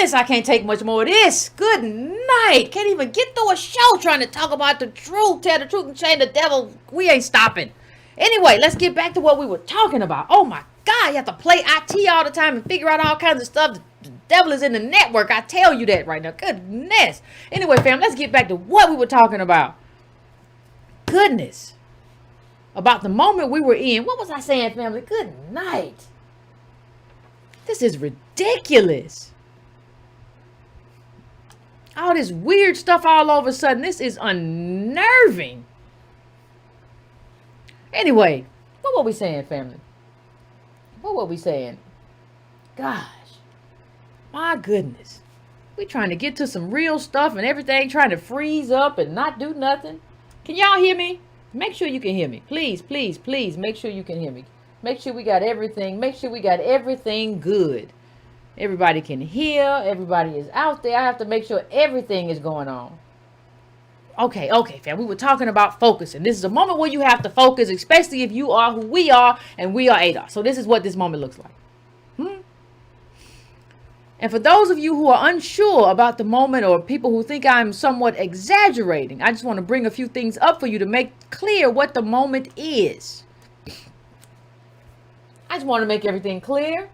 goodness, I can't take much more of this. Good night. Can't even get through a show trying to talk about the truth, tell the truth, and shame the devil. We ain't stopping. Anyway, let's get back to what we were talking about. Oh my God, you have to play IT all the time and figure out all kinds of stuff. The devil is in the network. I tell you that right now. Goodness. Anyway, fam, let's get back to what we were talking about. Goodness. About the moment we were in. What was I saying, family? Good night. This is ridiculous. All this weird stuff all of a sudden. This is unnerving. Anyway, what were we saying, family? What were we saying? Gosh. My goodness. We trying to get to some real stuff and everything trying to freeze up and not do nothing. Can y'all hear me? Make sure you can hear me. Please, please, please make sure you can hear me. Make sure we got everything. Make sure we got everything good. Everybody can hear. Everybody is out there. I have to make sure everything is going on. Okay, fam. We were talking about focusing. This is a moment where you have to focus, especially if you are who we are and we are ADA. So this is what this moment looks like. And for those of you who are unsure about the moment or people who think I'm somewhat exaggerating, I just want to bring a few things up for you to make clear what the moment is. I just want to make everything clear.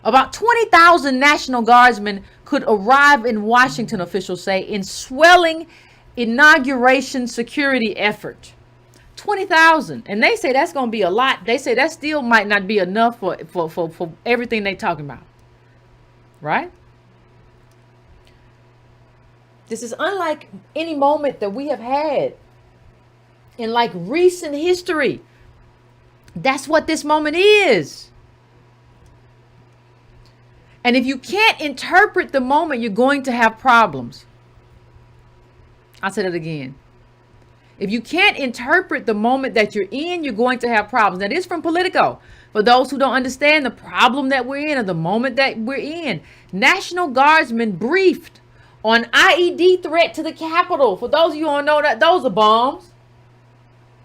About 20,000 National Guardsmen could arrive in Washington, officials say, in swelling inauguration security effort. 20,000. And they say that's going to be a lot. They say that still might not be enough for everything they talking about. Right? This is unlike any moment that we have had in like recent history. That's what this moment is. And if you can't interpret the moment, you're going to have problems. I'll say that again. If you can't interpret the moment that you're in, you're going to have problems. That is from Politico. For those who don't understand the problem that we're in or the moment that we're in, National Guardsmen briefed on IED threat to the Capitol. For those of you who don't know that, those are bombs.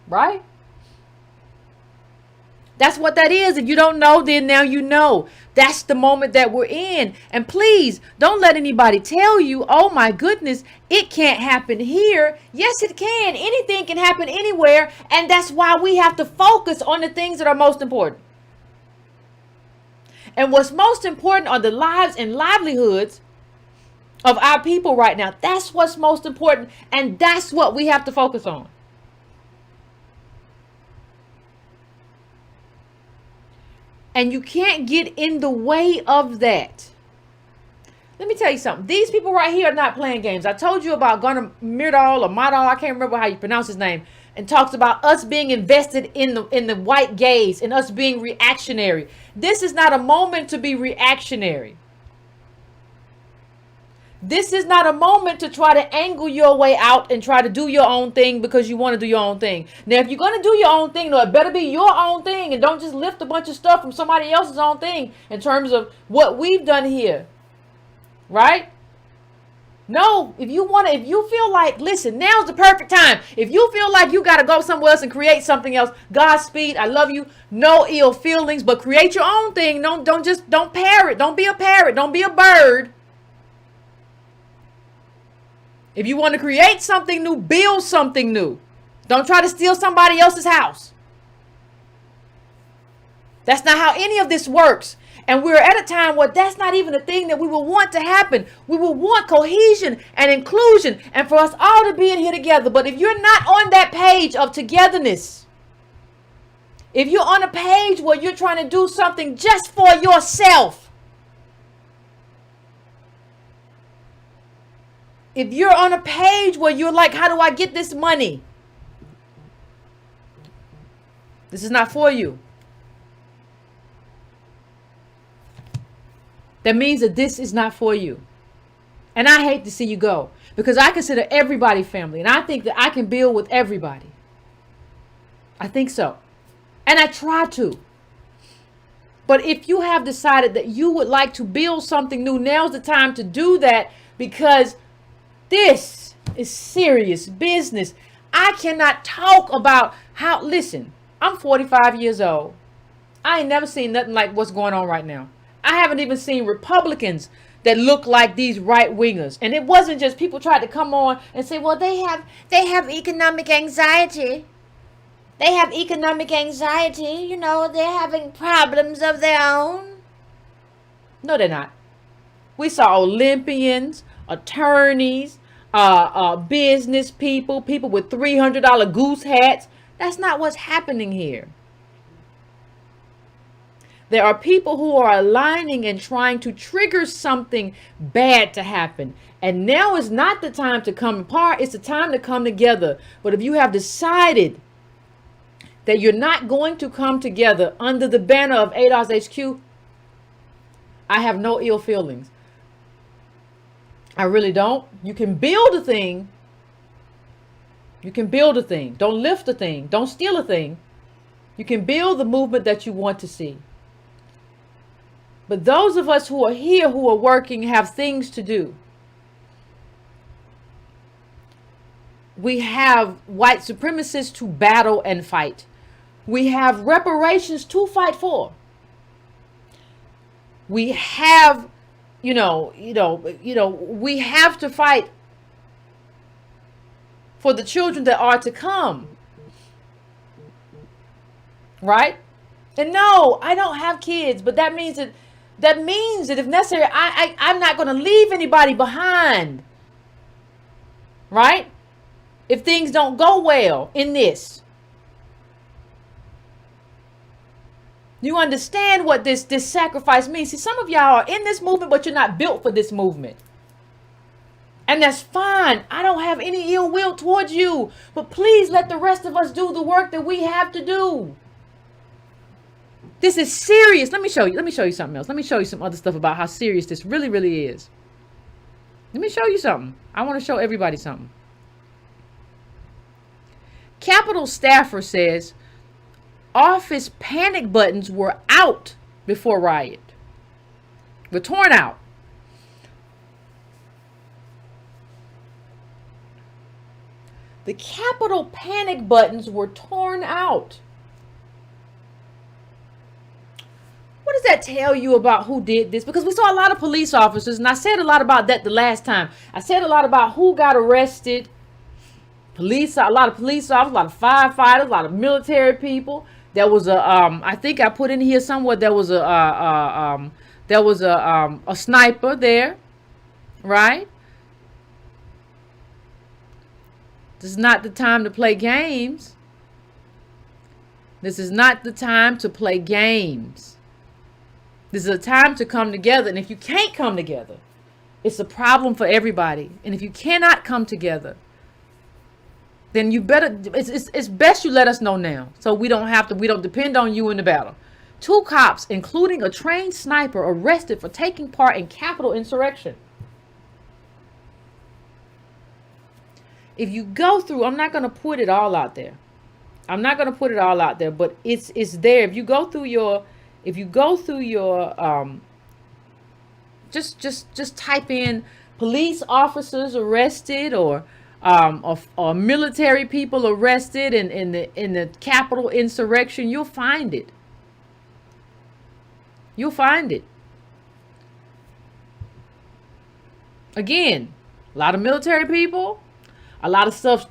Right? That's what that is. If you don't know, then now you know. That's the moment that we're in. And please don't let anybody tell you, oh my goodness, it can't happen here. Yes, it can. Anything can happen anywhere. And that's why we have to focus on the things that are most important. And what's most important are the lives and livelihoods of our people right now. That's what's most important. And that's what we have to focus on. And you can't get in the way of that. Let me tell you something. These people right here are not playing games. I told you about Gunnar Myrdal or Myrdal, I can't remember how you pronounce his name, and talks about us being invested in the white gaze and us being reactionary. This is not a moment to be reactionary. This is not a moment to try to angle your way out and try to do your own thing because you want to do your own thing. Now, if you're going to do your own thing, though, it better be your own thing and don't just lift a bunch of stuff from somebody else's own thing in terms of what we've done here. Right? No, if you feel like, listen, now's the perfect time. If you feel like you got to go somewhere else and create something else, Godspeed, I love you. No ill feelings, but create your own thing. Don't parrot. Don't be a parrot. Don't be a bird. If you want to create something new, build something new. Don't try to steal somebody else's house. That's not how any of this works. And we're at a time where that's not even a thing that we will want to happen. We will want cohesion and inclusion and for us all to be in here together. But if you're not on that page of togetherness, if you're on a page where you're trying to do something just for yourself, if you're on a page where you're like, how do I get this money? This is not for you. That means that this is not for you. And I hate to see you go because I consider everybody family. And I think that I can build with everybody. I think so. And I try to. But if you have decided that you would like to build something new, now's the time to do that because this is serious business. I cannot talk about how, listen, I'm 45 years old. I ain't never seen nothing like what's going on right now. I haven't even seen Republicans that look like these right wingers. And it wasn't just people tried to come on and say, well, they have economic anxiety. They have economic anxiety. You know, they're having problems of their own. No, they're not. We saw Olympians, attorneys, business people, people with $300 goose hats. That's not what's happening here. There are people who are aligning and trying to trigger something bad to happen. And now is not the time to come apart. It's the time to come together. But if you have decided that you're not going to come together under the banner of ADOS HQ, I have no ill feelings. I really don't. You can build a thing. You can build a thing. Don't lift a thing. Don't steal a thing. You can build the movement that you want to see. But those of us who are here, who are working, have things to do. We have white supremacists to battle and fight. We have reparations to fight for. We have, we have to fight for the children that are to come. Right? And no, I don't have kids, but that means that if necessary, I'm not going to leave anybody behind. Right? If things don't go well in this. You understand what this sacrifice means. See, some of y'all are in this movement, but you're not built for this movement. And that's fine. I don't have any ill will towards you. But please let the rest of us do the work that we have to do. This is serious. Let me show you something else. Let me show you some other stuff about how serious this really, really is. Let me show you something. I want to show everybody something. Capitol staffer says office panic buttons were out before riot. Were torn out. The Capitol panic buttons were torn out. What does that tell you about who did this? Because we saw a lot of police officers, and I said a lot about that the last time. I said a lot about who got arrested. A lot of police officers, a lot of firefighters, a lot of military people. There was I think I put in here somewhere, there was a sniper there, right? This is not the time to play games. This is not the time to play games. This is a time to come together. And if you can't come together, it's a problem for everybody. And if you cannot come together, then you better, it's best you let us know now. So we don't depend on you in the battle. 2 cops, including a trained sniper, arrested for taking part in Capitol insurrection. If you go through, I'm not going to put it all out there. But it's there. If you go through your, just type in police officers arrested or military people arrested in the Capitol insurrection, you'll find it. Again, a lot of military people, a lot of stuff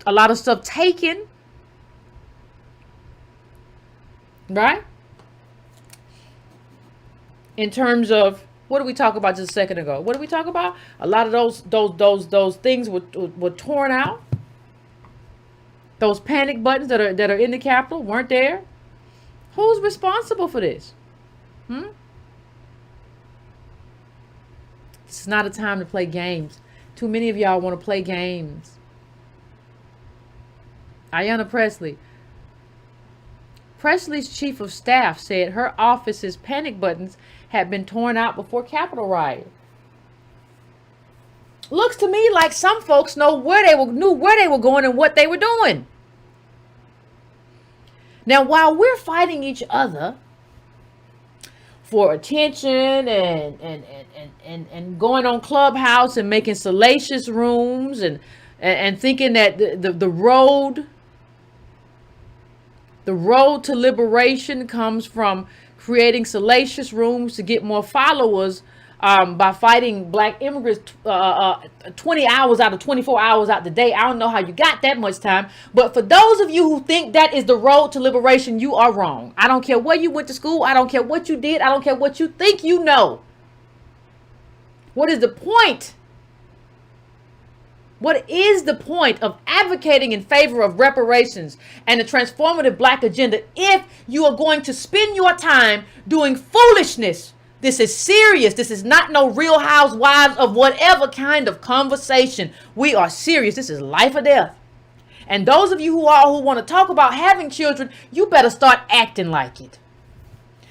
taken. Right? In terms of, what did we talk about just a second ago? What did we talk about? A lot of those things were torn out. Those panic buttons that are in the Capitol weren't there. Who's responsible for this? It's not a time to play games. Too many of y'all want to play games. Ayanna Presley's chief of staff said her office's panic buttons had been torn out before Capitol riot. Looks to me like some folks knew where they were going and what they were doing. Now, while we're fighting each other for attention and going on Clubhouse and making salacious rooms and thinking that the road to liberation comes from creating salacious rooms to get more followers by fighting black immigrants 20 hours out of 24 hours out the day. I don't know how you got that much time. But for those of you who think that is the road to liberation, you are wrong. I don't care where you went to school. I don't care what you did. I don't care what you think you know. What is the point? What is the point of advocating in favor of reparations and the transformative black agenda if you are going to spend your time doing foolishness? This is serious. This is not no Real Housewives of whatever kind of conversation. We are serious. This is life or death. And those of you who want to talk about having children, you better start acting like it.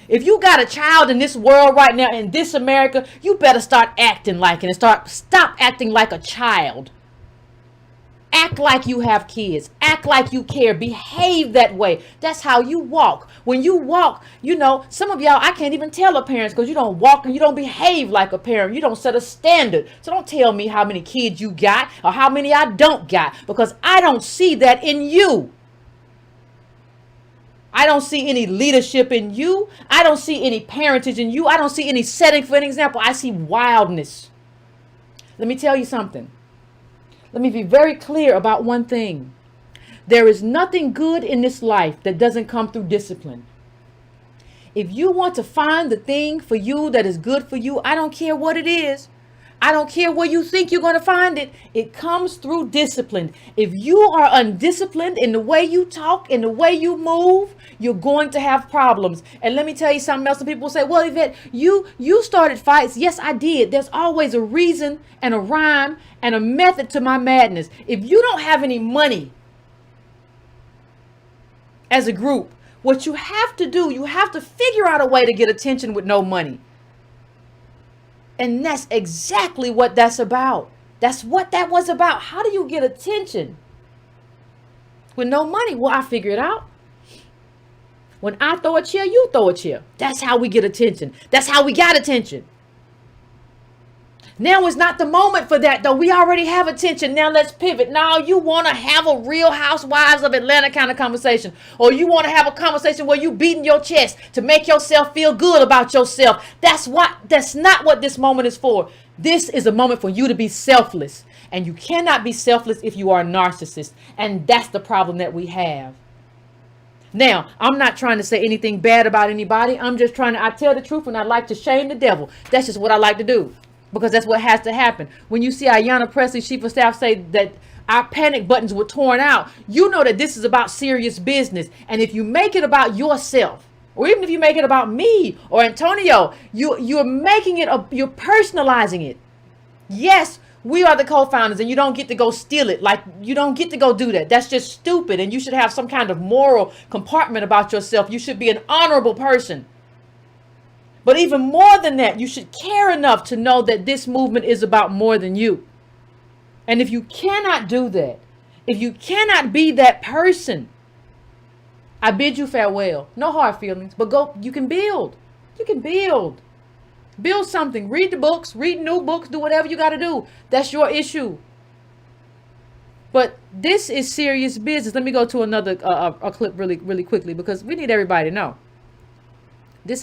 If you got a child in this world right now, in this America, you better start acting like it and stop acting like a child. Act like you have kids. Act like you care. Behave that way. That's how you walk. When you walk, you know, some of y'all, I can't even tell a parent because you don't walk and you don't behave like a parent. You don't set a standard. So don't tell me how many kids you got or how many I don't got, because I don't see that in you. I don't see any leadership in you. I don't see any parentage in you. I don't see any setting for an example. I see wildness. Let me tell you something. Let me be very clear about one thing. There is nothing good in this life that doesn't come through discipline. If you want to find the thing for you that is good for you, I don't care what it is. I don't care where you think you're going to find it. It comes through discipline. If you are undisciplined in the way you talk, in the way you move, you're going to have problems. And let me tell you something else. Some people say, well, Yvette, you started fights. Yes, I did. There's always a reason and a rhyme and a method to my madness. If you don't have any money as a group, what you have to do, you have to figure out a way to get attention with no money. And that's exactly what that's about. That's what that was about. How do you get attention with no money? Well, I figure it out. When I throw a chair, you throw a chair. That's how we get attention. That's how we got attention. Now is not the moment for that, though. We already have attention. Now let's pivot. Now you want to have a Real Housewives of Atlanta kind of conversation. Or you want to have a conversation where you beating your chest to make yourself feel good about yourself. That's not what this moment is for. This is a moment for you to be selfless. And you cannot be selfless if you are a narcissist. And that's the problem that we have. Now, I'm not trying to say anything bad about anybody. I'm just I tell the truth, and I like to shame the devil. That's just what I like to do. Because that's what has to happen. When you see Ayanna Pressley, chief of staff, say that our panic buttons were torn out, you know that this is about serious business. And if you make it about yourself, or even if you make it about me or Antonio, you're making it, you're personalizing it. Yes, we are the co-founders, and you don't get to go steal it. Like, you don't get to go do that. That's just stupid. And you should have some kind of moral compartment about yourself. You should be an honorable person. But even more than that, you should care enough to know that this movement is about more than you. And if you cannot do that, if you cannot be that person, I bid you farewell. No hard feelings, but go, you can build. You can build. Build something. Read the books, read new books, do whatever you got to do. That's your issue. But this is serious business. Let me go to another a clip really quickly, because we need everybody to know.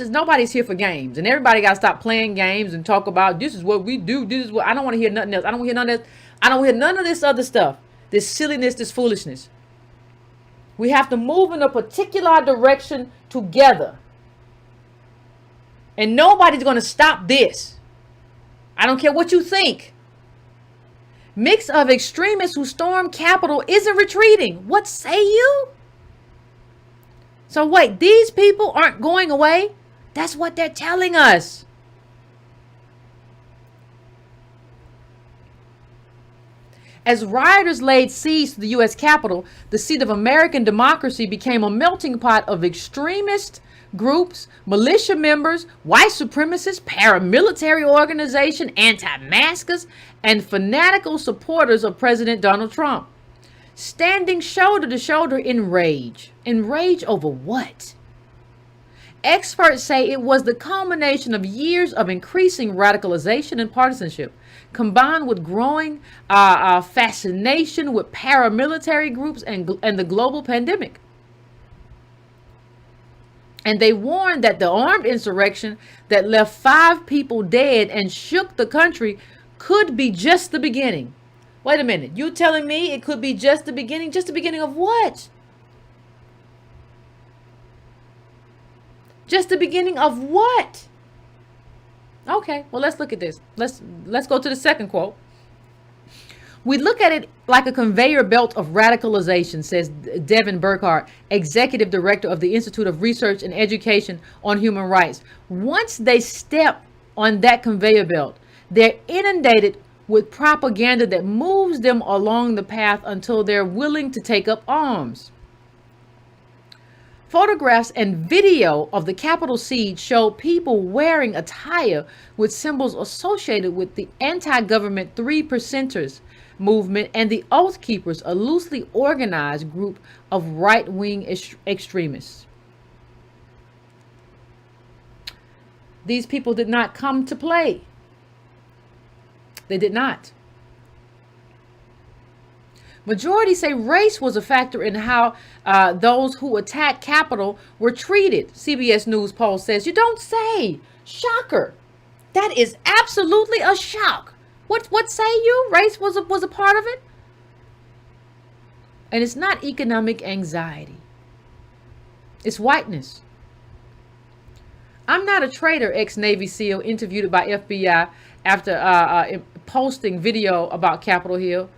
Nobody's here for games, and everybody got to stop playing games and talk about this is what we do. This is what I don't want to hear nothing else. I don't want to hear none of that. I don't hear none of this other stuff. This silliness, this foolishness. We have to move in a particular direction together. And nobody's going to stop this. I don't care what you think. Mix of extremists who stormed Capitol isn't retreating. What say you? So wait, these people aren't going away? That's what they're telling us. As rioters laid siege to the U.S. Capitol, the seat of American democracy became a melting pot of extremist groups, militia members, white supremacists, paramilitary organization, anti-maskers, and fanatical supporters of President Donald Trump, standing shoulder to shoulder in rage. In rage over what? Experts say it was the culmination of years of increasing radicalization and partisanship, combined with growing fascination with paramilitary groups and the global pandemic. And they warned that the armed insurrection that left 5 people dead and shook the country could be just the beginning. Wait a minute. You telling me it could be just the beginning? Just the beginning of what? Just the beginning of what? Okay, well, let's look at this. Let's go to the second quote. We look at it like a conveyor belt of radicalization, says Devin Burkhardt, executive director of the Institute of Research and Education on Human Rights. Once they step on that conveyor belt, they're inundated with propaganda that moves them along the path until they're willing to take up arms. Photographs and video of the Capitol siege show people wearing attire with symbols associated with the anti-government Three Percenters movement and the Oath Keepers, a loosely organized group of right-wing extremists. These people did not come to play. They did not. Majority say race was a factor in how those who attacked Capitol were treated. CBS News poll says, you don't say. Shocker. That is absolutely a shock. What say you? Race was a part of it? And it's not economic anxiety. It's whiteness. I'm not a traitor, ex-Navy SEAL interviewed by FBI after posting video about Capitol Hill.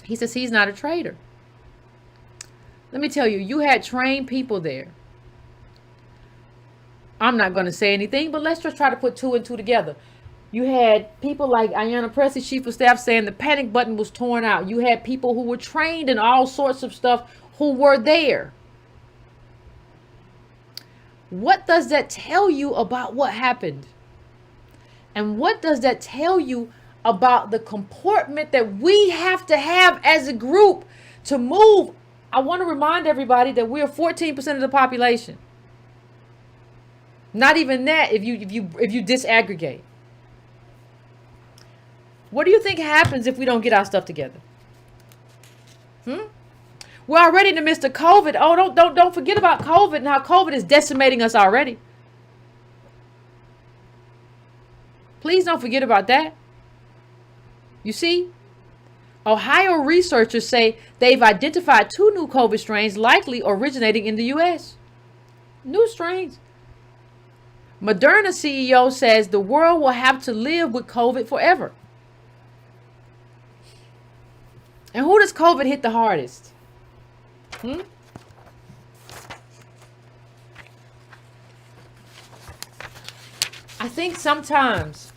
He says he's not a traitor. Let me tell you, you had trained people there. I'm not going to say anything, but let's just try to put 2 and 2 together. You had people like Ayanna Pressley, chief of staff, saying the panic button was torn out. You had people who were trained in all sorts of stuff who were there. What does that tell you about what happened? And what does that tell you about the comportment that we have to have as a group to move? I want to remind everybody that we are 14% of the population. Not even that if you disaggregate. What do you think happens if we don't get our stuff together? We're already in the midst of COVID. Oh, don't forget about COVID and how COVID is decimating us already. Please don't forget about that. You see, Ohio researchers say they've identified 2 new COVID strains likely originating in the U.S. New strains. Moderna CEO says the world will have to live with COVID forever. And who does COVID hit the hardest? I think sometimes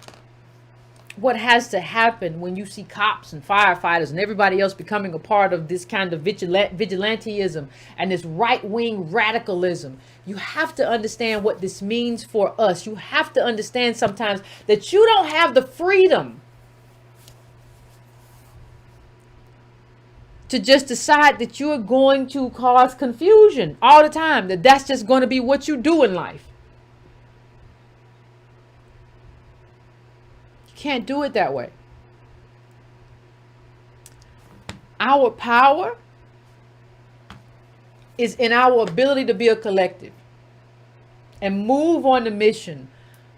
what has to happen when you see cops and firefighters and everybody else becoming a part of this kind of vigilantism and this right-wing radicalism, you have to understand what this means for us. You have to understand sometimes that you don't have the freedom to just decide that you're going to cause confusion all the time, that that's just going to be what you do in life. You can't do it that way. Our power is in our ability to be a collective and move on the mission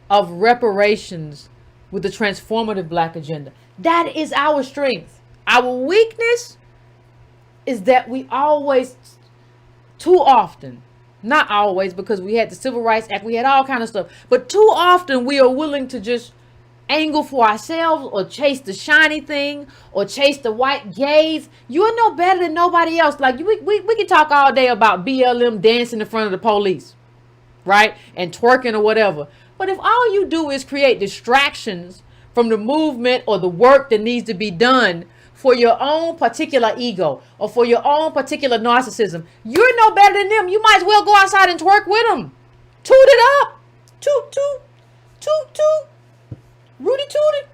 of reparations with the transformative Black agenda. That is our strength. Our weakness is that we always, too often, not always, because we had the Civil Rights Act, we had all kind of stuff, but too often we are willing to just angle for ourselves or chase the shiny thing or chase the white gaze. You are no better than nobody else. Like we can talk all day about BLM dancing in front of the police, right? And twerking or whatever. But if all you do is create distractions from the movement or the work that needs to be done for your own particular ego or for your own particular narcissism, you're no better than them. You might as well go outside and twerk with them. Toot it up. Toot, toot, toot, toot. Rooty tooty.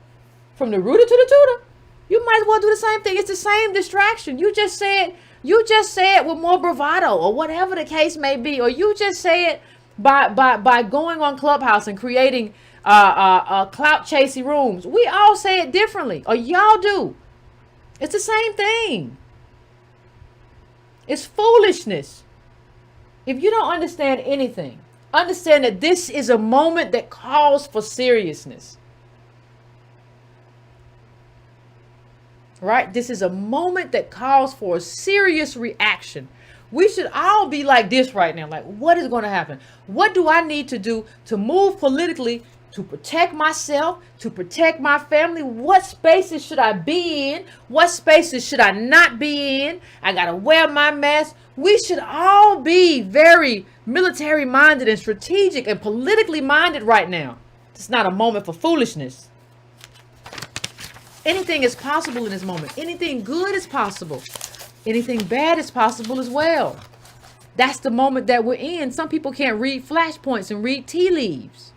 From the rooter to the tutor. You might as well do the same thing. It's the same distraction. You just say it with more bravado or whatever the case may be. Or you just say it by going on Clubhouse and creating clout chasing rooms. We all say it differently. Or y'all do. It's the same thing. It's foolishness. If you don't understand anything, understand that this is a moment that calls for seriousness. Right? This is a moment that calls for a serious reaction. We should all be like this right now. Like, what is going to happen? What do I need to do to move politically to protect myself, to protect my family? What spaces should I be in? What spaces should I not be in? I got to wear my mask. We should all be very military minded and strategic and politically minded right now. It's not a moment for foolishness. Anything is possible in this moment. Anything good is possible. Anything bad is possible as well. That's the moment that we're in. Some people can't read flashpoints and read tea leaves.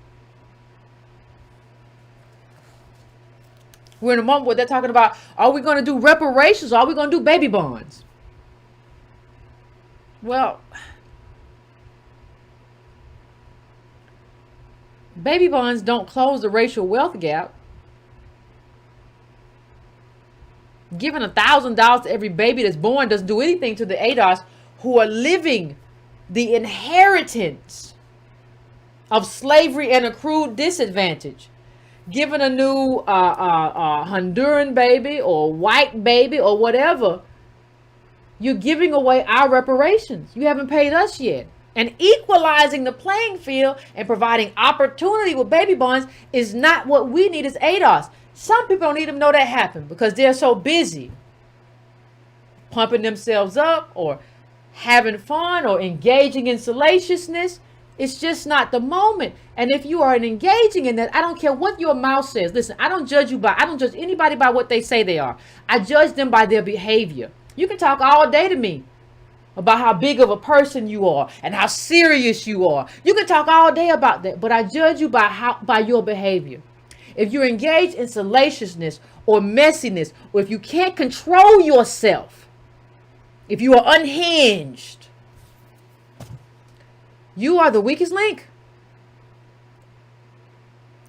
We're in a moment where they're talking about, are we going to do reparations or are we going to do baby bonds? Well, baby bonds don't close the racial wealth gap. Giving $1,000 to every baby that's born doesn't do anything to the ADOS who are living the inheritance of slavery and accrued disadvantage. Giving a new Honduran baby or white baby or whatever, you're giving away our reparations. You haven't paid us yet. And equalizing the playing field and providing opportunity with baby bonds is not what we need as ADOS. Some people don't even know that happened because they're so busy pumping themselves up or having fun or engaging in salaciousness. It's just not the moment. And if you are engaging in that, I don't care what your mouth says. Listen, I don't judge anybody by what they say they are. I judge them by their behavior. You can talk all day to me about how big of a person you are and how serious you are. You can talk all day about that, but I judge you by your behavior. If you're engaged in salaciousness or messiness, or if you can't control yourself, if you are unhinged, you are the weakest link.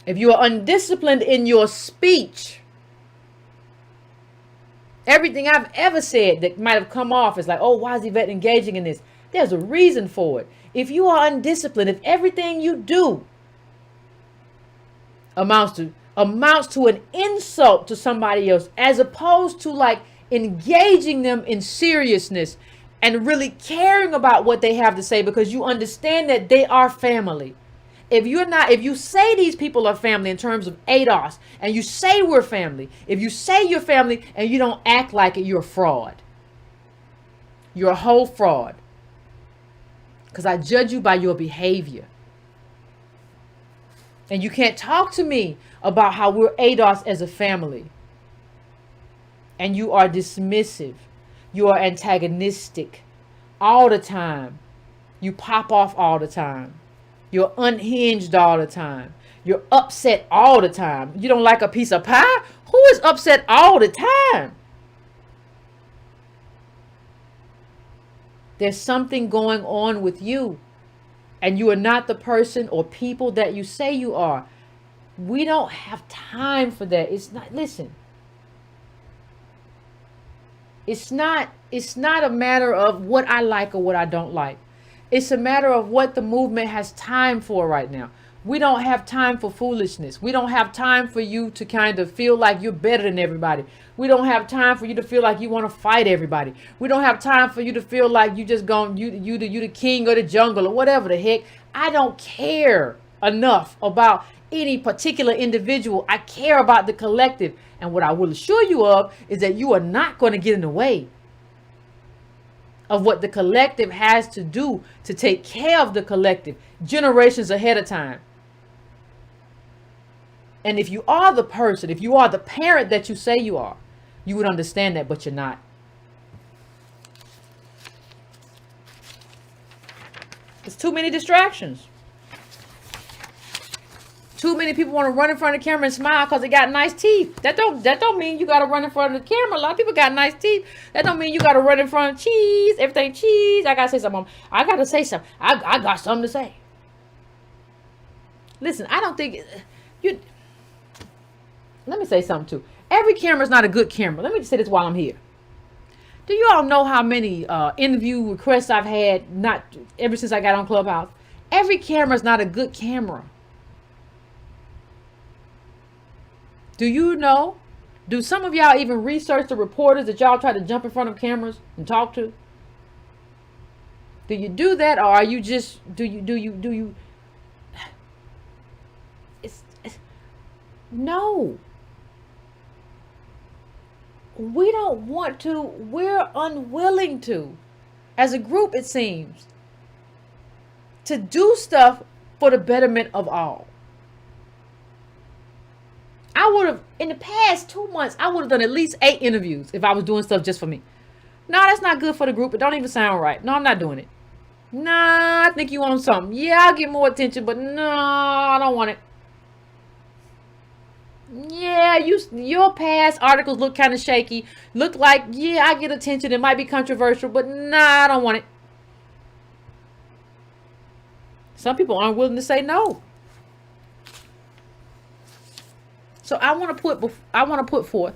If you are undisciplined in your speech, everything I've ever said that might have come off is like, oh, why is Yvette engaging in this? There's a reason for it. If you are undisciplined, if everything you do amounts to an insult to somebody else, as opposed to like engaging them in seriousness and really caring about what they have to say because you understand that they are family. If you say these people are family in terms of ADOS and you say we're family, if you say you're family and you don't act like it, you're a fraud. You're a whole fraud. Because I judge you by your behavior. And you can't talk to me about how we're ADOS as a family. And you are dismissive. You are antagonistic all the time. You pop off all the time. You're unhinged all the time. You're upset all the time. You don't like a piece of pie? Who is upset all the time? There's something going on with you. And you are not the person or people that you say you are. We don't have time for that. It's not, listen. It's not a matter of what I like or what I don't like. It's a matter of what the movement has time for right now. We don't have time for foolishness. We don't have time for you to kind of feel like you're better than everybody. We don't have time for you to feel like you want to fight everybody. We don't have time for you to feel like you just you the king of the jungle or whatever the heck. I don't care enough about any particular individual. I care about the collective. And what I will assure you of is that you are not going to get in the way of what the collective has to do to take care of the collective generations ahead of time. And if you are the person, if you are the parent that you say you are, you would understand that, but you're not. It's too many distractions. Too many people want to run in front of the camera and smile because they got nice teeth. That don't mean you got to run in front of the camera. A lot of people got nice teeth. That don't mean you got to run in front of cheese. Everything cheese. I got to say something. I got to say something. I got something to say. Listen, I don't think you. Let me say something too. Every camera is not a good camera. Let me just say this while I'm here. Do you all know how many interview requests I've had, not ever since I got on Clubhouse? Every camera is not a good camera. Do you know? Do some of y'all even research the reporters that y'all try to jump in front of cameras and talk to? Do you do that, or are you just do you it's no. We don't want to. We're unwilling to, as a group, it seems, to do stuff for the betterment of all. I would have, in the past 2 months, I would have done at least 8 interviews if I was doing stuff just for me. No, that's not good for the group. It don't even sound right. No, I'm not doing it. Nah, I think you want something. Yeah, I'll get more attention, but no, I don't want it. Yeah, your past articles look kind of shaky. Look like, yeah, I get attention. It might be controversial, but nah, I don't want it. Some people aren't willing to say no. So I want to put forth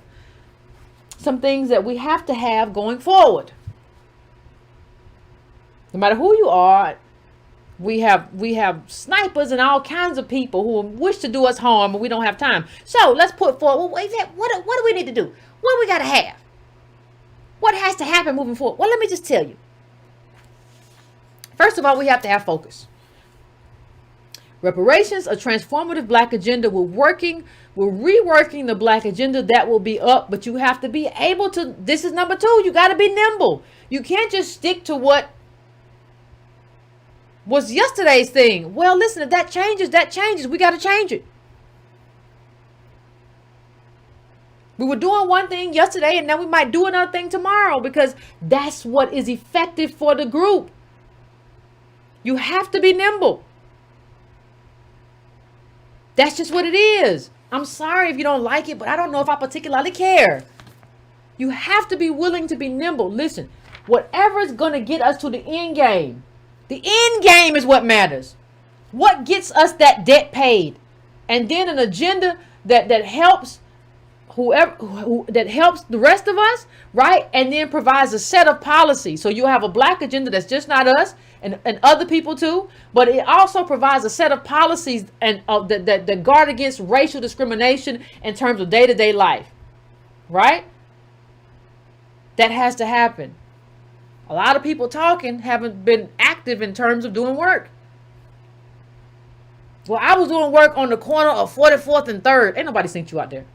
some things that we have to have going forward. No matter who you are, we have snipers and all kinds of people who wish to do us harm, and we don't have time. So let's put forward. Well, wait, what do we need to do? What do we got to have? What has to happen moving forward? Well, let me just tell you. First of all, we have to have focus. Reparations, a transformative black agenda. We're reworking the black agenda. That will be up, but you have to be able to. This is number 2. You got to be nimble. You can't just stick to what was yesterday's thing. Well, listen, if that changes. We got to change it. We were doing one thing yesterday, and then we might do another thing tomorrow, because that's what is effective for the group. You have to be nimble. That's just what it is. I'm sorry if you don't like it, but I don't know if I particularly care. You have to be willing to be nimble. Listen, whatever is going to get us to the end game. The end game is what matters. What gets us that debt paid? And then an agenda that helps that helps the rest of us, right? And then provides a set of policies. So you'll have a black agenda that's just not us and other people too, but it also provides a set of policies and that guard against racial discrimination in terms of day-to-day life, right? That has to happen. A lot of people talking haven't been active in terms of doing work. Well, I was doing work on the corner of 44th and 3rd. Ain't nobody seen you out there.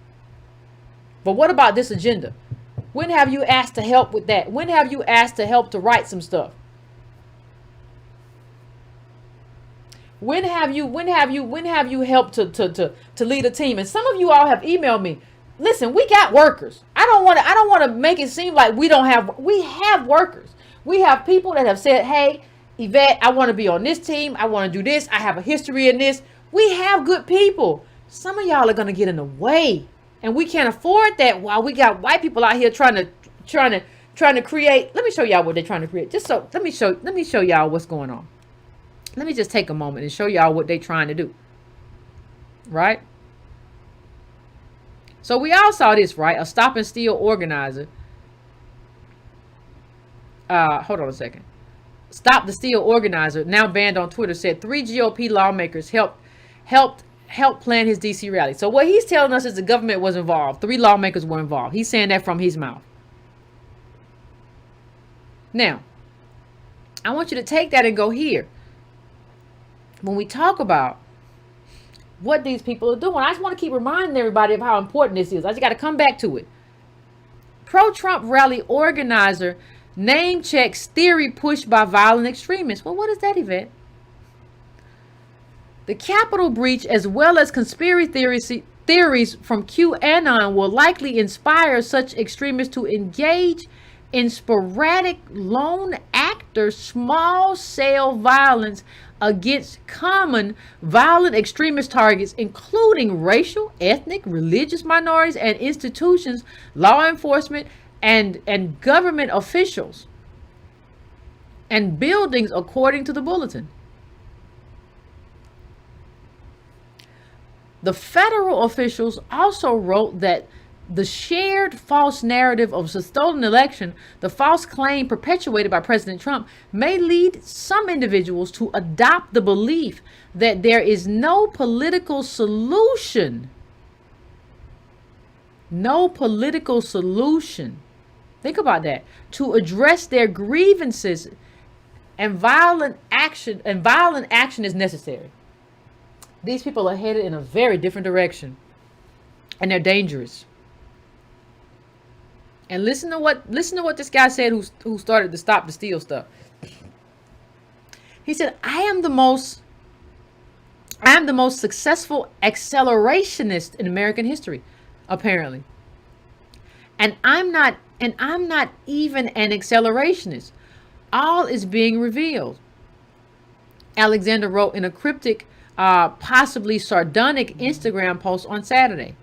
But what about this agenda? When have you asked to help with that? When have you asked to help to write some stuff? When have you helped to lead a team? And some of you all have emailed me. Listen, we got workers. I don't want to make it seem like we have workers. We have people that have said, "Hey, Yvette, I want to be on this team. I want to do this. I have a history in this." We have good people. Some of y'all are going to get in the way, and we can't afford that while we got white people out here trying to create. Let me show y'all what they're trying to create. Let me show y'all what's going on. Let me just take a moment and show y'all what they're trying to do. Right? So we all saw this, right? A stop and steal organizer. Hold on a second. Stop the Steal organizer, now banned on Twitter, said 3 GOP lawmakers helped plan his DC rally. So what he's telling us is the government was involved. 3 lawmakers were involved. He's saying that from his mouth. Now, I want you to take that and go here. When we talk about what these people are doing, I just want to keep reminding everybody of how important this is. I just got to come back to it. Pro-Trump rally organizer name checks theory pushed by violent extremists. Well, what is that, Yvette? The Capitol breach, as well as conspiracy theories from QAnon, will likely inspire such extremists to engage in sporadic lone actor small cell violence against common violent extremist targets, including racial, ethnic, religious minorities and institutions, law enforcement, and government officials and buildings, according to the bulletin. The federal officials also wrote that The shared false narrative of a stolen election, the false claim perpetuated by President Trump, may lead some individuals to adopt the belief that there is no political solution. No political solution. Think about that. To address their grievances, and violent action is necessary. These people are headed in a very different direction, and they're dangerous. And listen to what this guy said, who started to Stop the Steal stuff. He said, I am the most successful accelerationist in American history, apparently. And I'm not even an accelerationist. All is being revealed. Alexander wrote in a cryptic, possibly sardonic Instagram post on Saturday.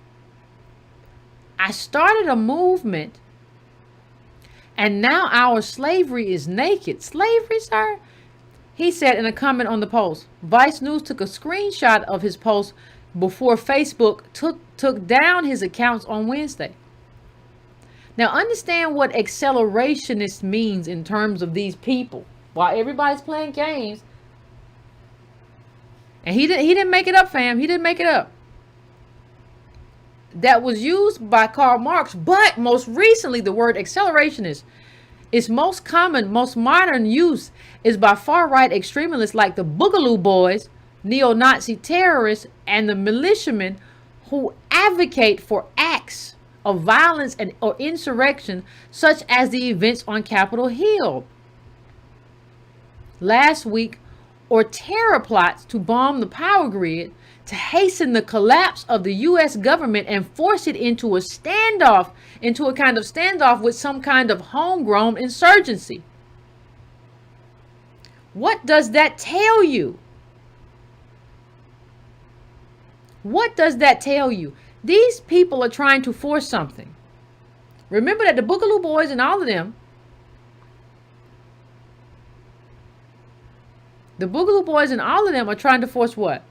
I started a movement, and now our slavery is naked. Slavery, sir? He said in a comment on the post. Vice News took a screenshot of his post before Facebook took down his accounts on Wednesday. Now understand what accelerationist means in terms of these people. While everybody's playing games, and he didn't make it up, fam. He didn't make it up. That was used by Karl Marx, but most recently the word accelerationist, its most common, most modern use is by far-right extremists like the Boogaloo Boys, neo-Nazi terrorists, and the militiamen who advocate for acts of violence or insurrection, such as the events on Capitol Hill last week, or terror plots to bomb the power grid, to hasten the collapse of the U.S. government and force it into a kind of standoff with some kind of homegrown insurgency. What does that tell you? What does that tell you? These people are trying to force something. Remember that the Boogaloo Boys and all of them, are trying to force what?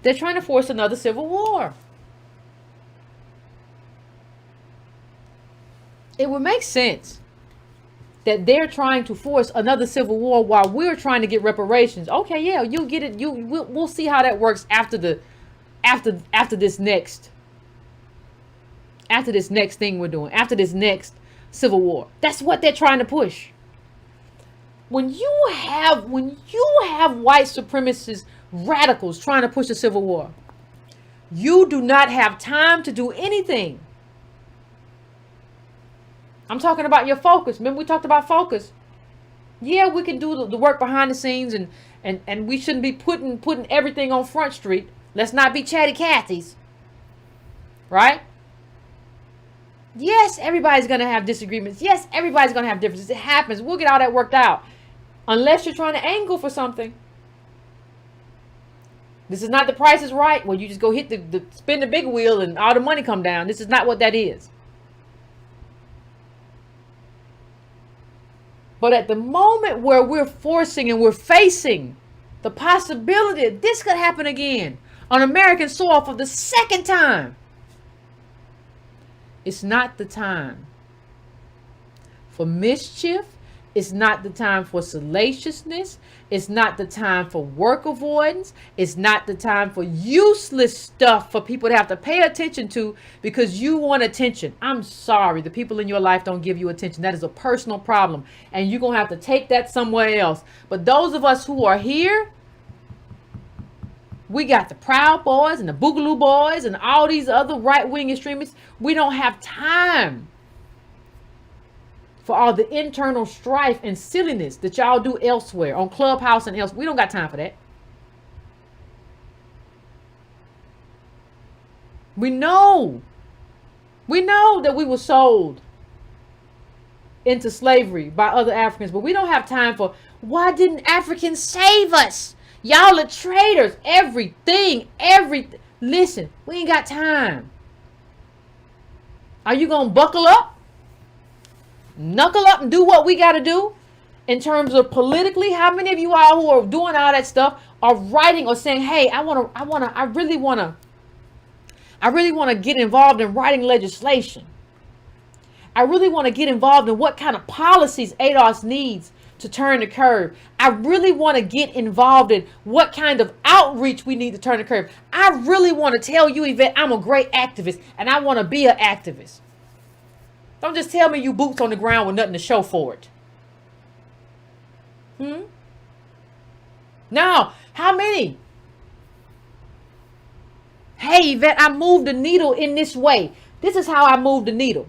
They're trying to force another civil war. It would make sense that they're trying to force another civil war while we're trying to get reparations. Okay, yeah, you'll get it. We'll see how that works after this next thing we're doing, after this next civil war. That's what they're trying to push. When you have white supremacist radicals trying to push a civil war, you do not have time to do anything. I'm talking about your focus. Remember we talked about focus. Yeah, we can do the work behind the scenes, and we shouldn't be putting everything on Front Street. Let's not be chatty Cathy's. Right? Yes, everybody's going to have disagreements. Yes, everybody's going to have differences. It happens. We'll get all that worked out. Unless you're trying to angle for something. This is not The Price is Right, where you just go hit spin the big wheel and all the money come down. This is not what that is. But at the moment where we're forcing and we're facing the possibility that this could happen again on American soil for the second time, it's not the time for mischief. It's not the time for salaciousness. It's not the time for work avoidance. It's not the time for useless stuff for people to have to pay attention to because you want attention. I'm sorry. The people in your life don't give you attention. That is a personal problem. And you're going to have to take that somewhere else. But those of us who are here, we got the Proud Boys and the Boogaloo Boys and all these other right-wing extremists. We don't have time for all the internal strife and silliness that y'all do elsewhere on Clubhouse and else. We don't got time for that. We know that we were sold into slavery by other Africans, but we don't have time for, why didn't Africans save us? Y'all are traitors. Everything. Listen, we ain't got time. Are you going to buckle up? Knuckle up and do what we got to do In terms of politically, how many of you all who are doing all that stuff are writing or saying, hey, I really want to get involved in writing legislation. I really want to get involved in what kind of policies ADOS needs to turn the curve. I really want to get involved in what kind of outreach we need to turn the curve. I really want to tell you, Yvette, I'm a great activist and I want to be an activist. Don't just tell me you boots on the ground with nothing to show for it. Now, how many? Hey, Yvette, I moved the needle in this way. This is how I moved the needle.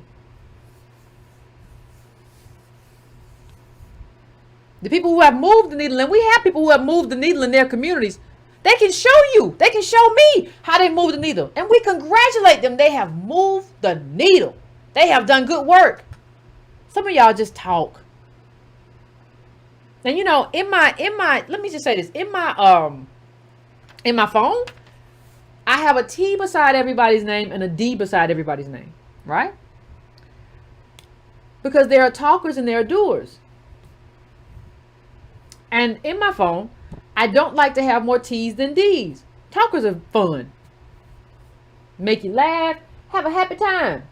The people who have moved the needle, and we have people who have moved the needle in their communities, they can show you, they can show me how they moved the needle. And we congratulate them. They have moved the needle. They have done good work. Some of y'all just talk. And you know, in my, let me just say this, in my phone, I have a T beside everybody's name and a D beside everybody's name, right? Because there are talkers and there are doers. And in my phone, I don't like to have more T's than D's. Talkers are fun. Make you laugh, have a happy time.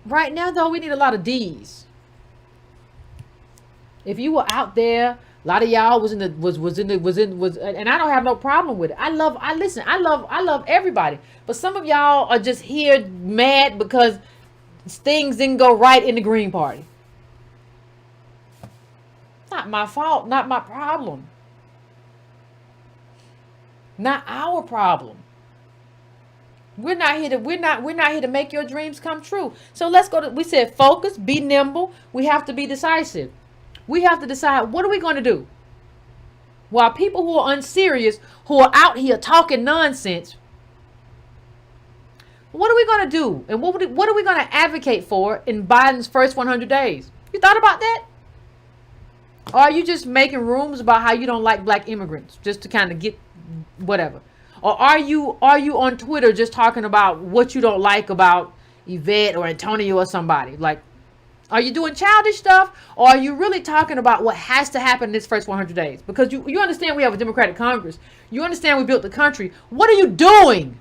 Right now, though, we need a lot of D's. If you were out there, a lot of y'all was and I don't have no problem with it. I love everybody. But some of y'all are just here mad because things didn't go right in the Green Party. Not my fault, not my problem. Not our problem. We're not here to make your dreams come true. So let's go to, we said focus, be nimble. We have to be decisive. We have to decide, what are we going to do? While people who are unserious, who are out here talking nonsense, what are we going to do? And what are we going to advocate for in Biden's first 100 days? You thought about that? Or are you just making rooms about how you don't like black immigrants just to kind of get whatever? Or are you on Twitter just talking about what you don't like about Yvette or Antonio or somebody? Like, are you doing childish stuff? Or are you really talking about what has to happen in this first 100 days? Because you understand we have a Democratic Congress. You understand we built the country. What are you doing?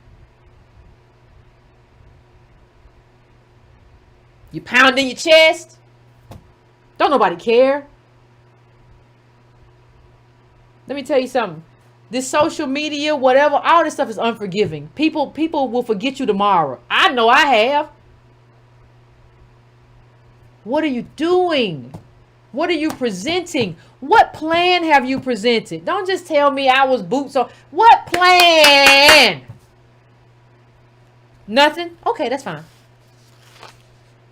You pounding your chest? Don't nobody care. Let me tell you something. This social media, whatever, all this stuff is unforgiving. People will forget you tomorrow. I know I have. What are you doing? What are you presenting? What plan have you presented? Don't just tell me I was boots on. What plan? Nothing? Okay, that's fine.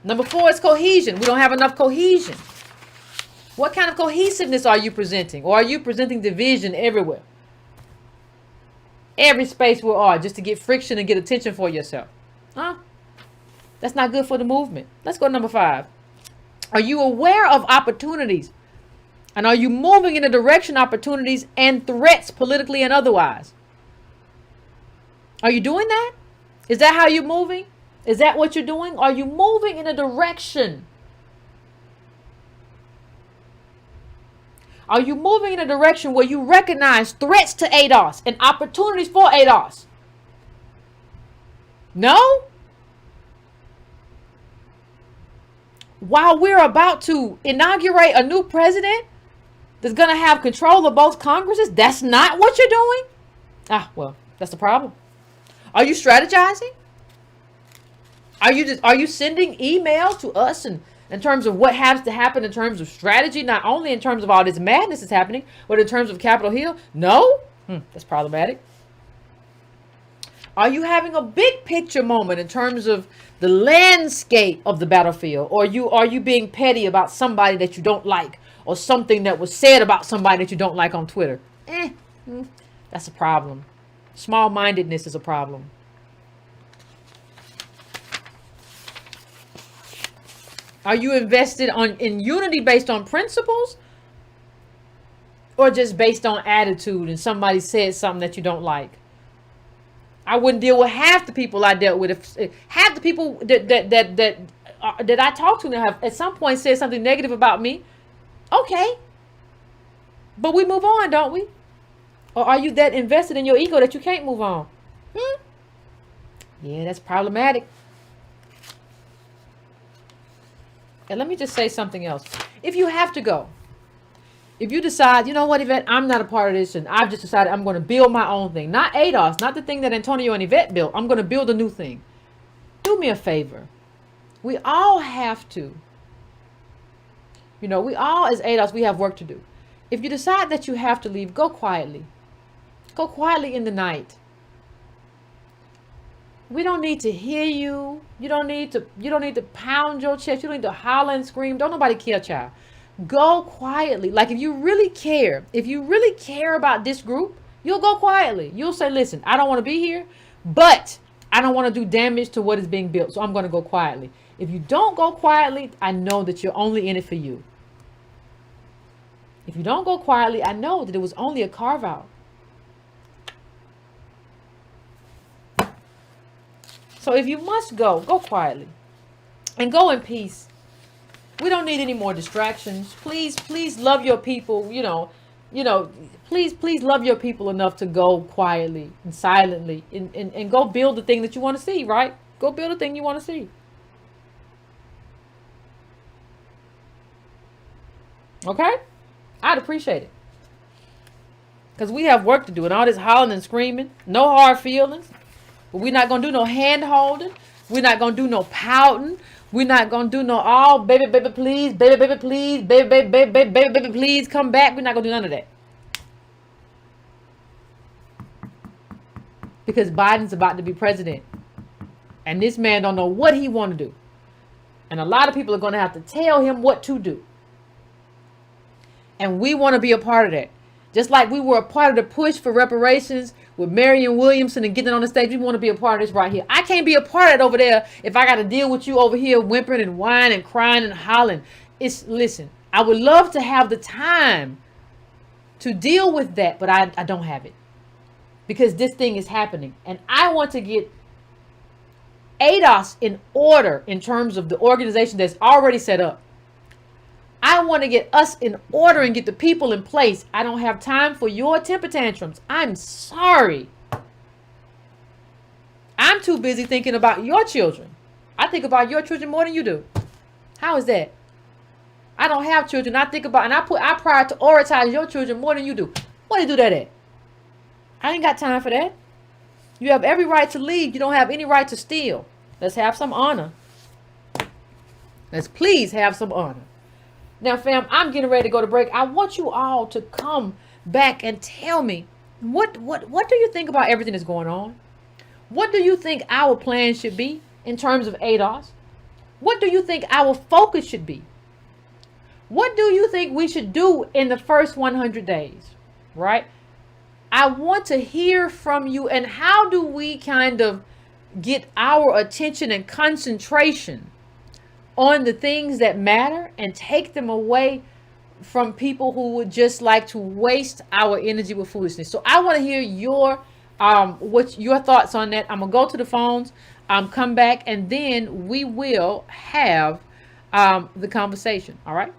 Number 4 is cohesion. We don't have enough cohesion. What kind of cohesiveness are you presenting? Or are you presenting division everywhere? Every space we are, just to get friction and get attention for yourself. Huh? That's not good for the movement. Let's go to number 5. Are you aware of opportunities? And are you moving in the direction of opportunities and threats politically and otherwise? Are you doing that? Is that how you're moving? Is that what you're doing? Are you moving in a direction? Are you moving in a direction where you recognize threats to ADOS and opportunities for ADOS? No? While we're about to inaugurate a new president that's going to have control of both Congresses, that's not what you're doing? Ah, well, that's the problem. Are you strategizing? Are you sending email to us and in terms of what has to happen in terms of strategy, not only in terms of all this madness is happening, but in terms of Capitol Hill? No? That's problematic. Are you having a big picture moment in terms of the landscape of the battlefield? Or are you being petty about somebody that you don't like, or something that was said about somebody that you don't like on Twitter? That's a problem. Small-mindedness is a problem. Are you invested in unity based on principles, or just based on attitude and somebody said something that you don't like? I wouldn't deal with half the people I dealt with. If half the people that that I talk to now have at some point said something negative about me. Okay. But we move on, don't we? Or are you that invested in your ego that you can't move on? Yeah, that's problematic. And let me just say something else. If you have to go, if you decide, you know what, Yvette, I'm not a part of this, and I've just decided I'm going to build my own thing. Not ADOS, not the thing that Antonio and Yvette built. I'm going to build a new thing. Do me a favor. We all have to. We all as ADOS, we have work to do. If you decide that you have to leave, go quietly. Go quietly in the night. We don't need to hear you. You don't need to pound your chest. You don't need to holler and scream. Don't nobody care, child. Go quietly. Like if you really care about this group, you'll go quietly. You'll say, listen, I don't want to be here, but I don't want to do damage to what is being built. So I'm going to go quietly. If you don't go quietly, I know that you're only in it for you. If you don't go quietly, I know that it was only a carve out. So if you must go, go quietly and go in peace. We don't need any more distractions. Please love your people. Please love your people enough to go quietly and silently and go build the thing that you want to see, right? Go build the thing you want to see. Okay? I'd appreciate it. Because we have work to do and all this hollering and screaming. No hard feelings. But we're not going to do no hand holding. We're not going to do no pouting. We're not going to do no, baby, please, baby, please, baby, please come back. We're not going to do none of that. Because Biden's about to be president. And this man don't know what he want to do. And a lot of people are going to have to tell him what to do. And we want to be a part of that. Just like we were a part of the push for reparations with Marion Williamson and getting on the stage, we want to be a part of this right here. I can't be a part of it over there if I got to deal with you over here whimpering and whining and crying and hollering. Listen, I would love to have the time to deal with that, but I don't have it. Because this thing is happening. And I want to get ADOS in order in terms of the organization that's already set up. I want to get us in order and get the people in place. I don't have time for your temper tantrums. I'm sorry. I'm too busy thinking about your children. I think about your children more than you do. How is that? I don't have children. I think about, and I prioritize your children more than you do. Where do you do that at? I ain't got time for that. You have every right to leave. You don't have any right to steal. Let's have some honor. Let's please have some honor. Now, fam, I'm getting ready to go to break. I want you all to come back and tell me what do you think about everything that's going on? What do you think our plan should be in terms of ADOS? What do you think our focus should be? What do you think we should do in the first 100 days? Right? I want to hear from you. And how do we kind of get our attention and concentration on the things that matter and take them away from people who would just like to waste our energy with foolishness? So I want to hear your thoughts on that. I'm gonna go to the phones, come back, and then we will have the conversation. All right.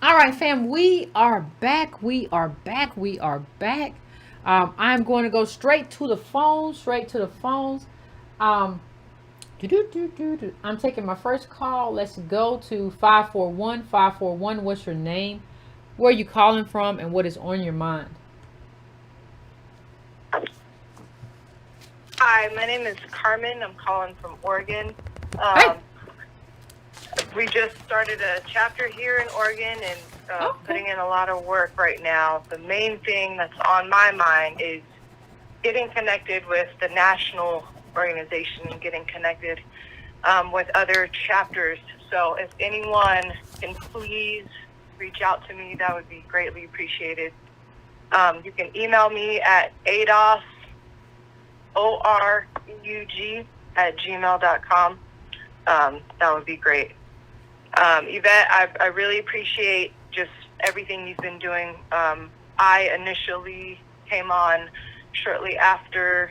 All right, fam, we are back. We are back. We are back. I'm going to go straight to the phones. Straight to the phones. Um, I'm taking my first call. Let's go to 541. 541. What's your name? Where are you calling from? And what is on your mind? Hi, my name is Carmen. I'm calling from Oregon. Hey. We just started a chapter here in Oregon and putting in a lot of work right now. The main thing that's on my mind is getting connected with the national organization and getting connected with other chapters. So if anyone can please reach out to me, that would be greatly appreciated. You can email me at adosorug@gmail.com. That would be great. Yvette, I really appreciate just everything you've been doing. I initially came on shortly after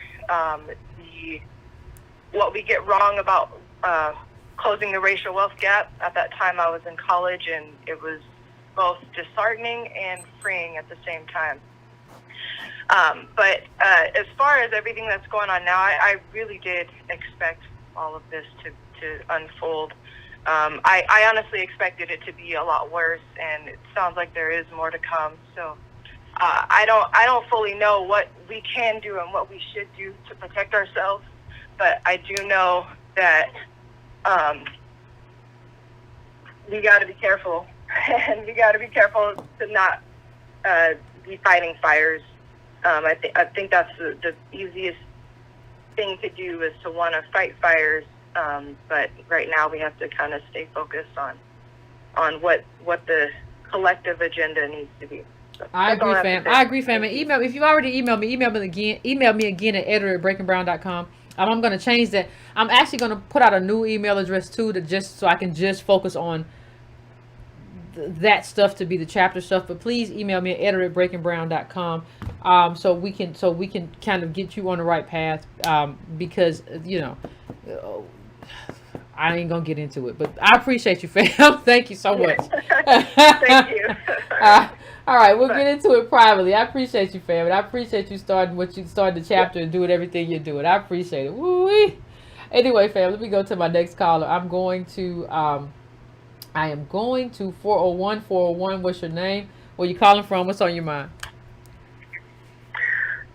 what we get wrong about closing the racial wealth gap. At that time, I was in college, and it was both disheartening and freeing at the same time. But as far as everything that's going on now, I really did expect all of this to unfold. I honestly expected it to be a lot worse, and it sounds like there is more to come. So I don't fully know what we can do and what we should do to protect ourselves, but I do know that we got to be careful, and we got to be careful to not be fighting fires. I think that's the easiest thing to do is to want to fight fires. But right now we have to kind of stay focused on what the collective agenda needs to be. So I agree, fam. I agree, fam. And email, if you've already emailed me, email me again. Email me again at editor@breakingbrown.com. I'm going to change that. I'm actually going to put out a new email address too, to just so I can just focus on that stuff to be the chapter stuff. But please email me at editor@breakingbrown.com. So we can kind of get you on the right path. Because I ain't gonna get into it, but I appreciate you, fam. Thank you so much. Thank you. All right, we'll get into it privately. I appreciate you, fam, and I appreciate you starting the chapter and doing everything you're doing. I appreciate it. Woo-wee. Anyway, fam, let me go to my next caller. I am going to 401. 401. What's your name? Where you calling from? What's on your mind?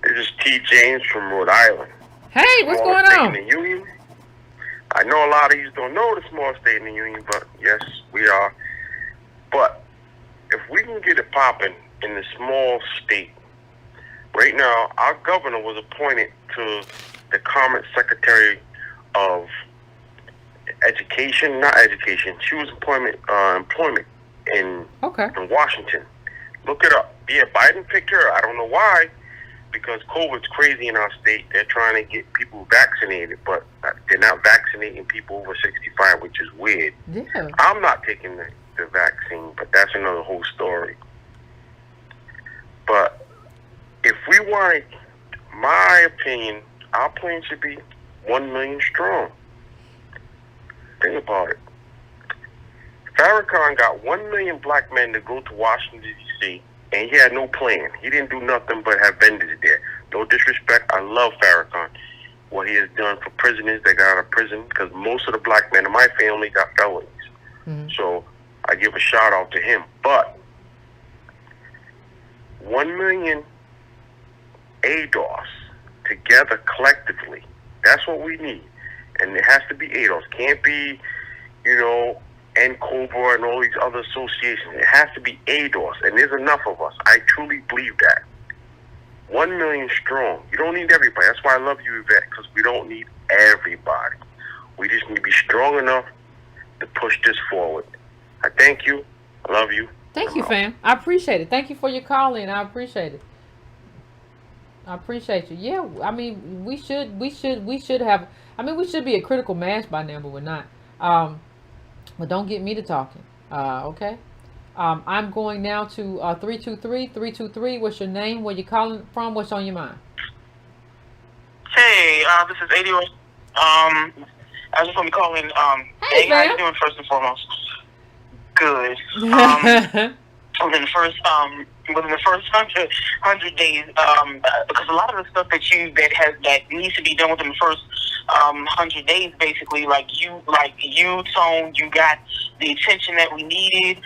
This is T. James from Rhode Island. Hey, what's going on? In the Union. I know a lot of you don't know the small state in the Union, but yes, we are. But if we can get it popping in the small state, right now, our governor was appointed to the current Secretary of Education, not education. She was employment in Washington. Look it up. Yeah, Biden picked her. I don't know why. Because COVID's crazy in our state. They're trying to get people vaccinated, but they're not vaccinating people over 65, which is weird. Yeah. I'm not taking the vaccine, but that's another whole story. But if we want, my opinion, our plan should be 1 million strong. Think about it. Farrakhan got 1 million black men to go to Washington, D.C., and he had no plan. He didn't do nothing but have vendors there. No disrespect. I love Farrakhan, what he has done for prisoners that got out of prison, because most of the black men in my family got felonies. Mm-hmm. So I give a shout out to him. But 1 million ADOS together collectively, that's what we need. And it has to be ADOS. Can't be, NCOBRA and all these other associations. It has to be ADOS. And there's enough of us. I truly believe that. 1 million strong. You don't need everybody. That's why I love you, Yvette, because we don't need everybody. We just need to be strong enough to push this forward. I thank you. I love you. Thank you, fam. I appreciate it. Thank you for your call in. I appreciate it. I appreciate you. Yeah, I mean, we should have. I mean, we should be a critical mass by now, but we're not. But don't get me to talking. Okay. I'm going now to 323. What's your name? Where you calling from? What's on your mind? Hey, this is 81. I just want to call in. Hey, how you doing first and foremost? Good. Within the first 100 days, because a lot of the stuff that needs to be done within the first 100 days, basically, like you, Tone, you got the attention that we needed.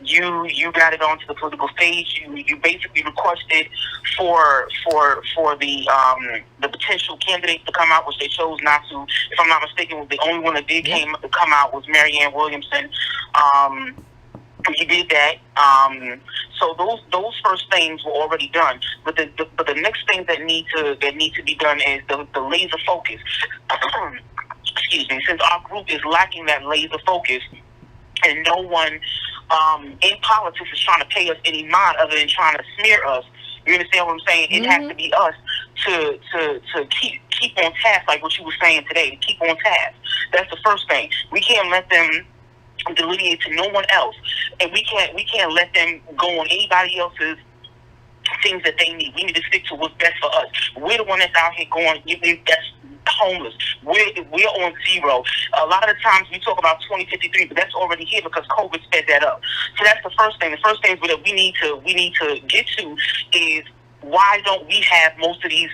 You got it onto the political stage. You basically requested for the potential candidates to come out, which they chose not to. If I'm not mistaken, the only one that did come out was Marianne Williamson. You did that. So those first things were already done. But the next thing that need to be done is the laser focus. Excuse me. Since our group is lacking that laser focus, and no one in politics is trying to pay us any mind other than trying to smear us. You understand what I'm saying? Mm-hmm. It has to be us to keep on task, like what you were saying today. Keep on task. That's the first thing. We can't let them delineate to no one else, and we can't let them go on anybody else's things that they need. We need to stick to what's best for us. We're the one that's out here going. That's homeless. We're on zero. A lot of the times we talk about 2053, but that's already here because COVID sped that up. So that's the first thing. The first thing that we need to get to is, why don't we have most of these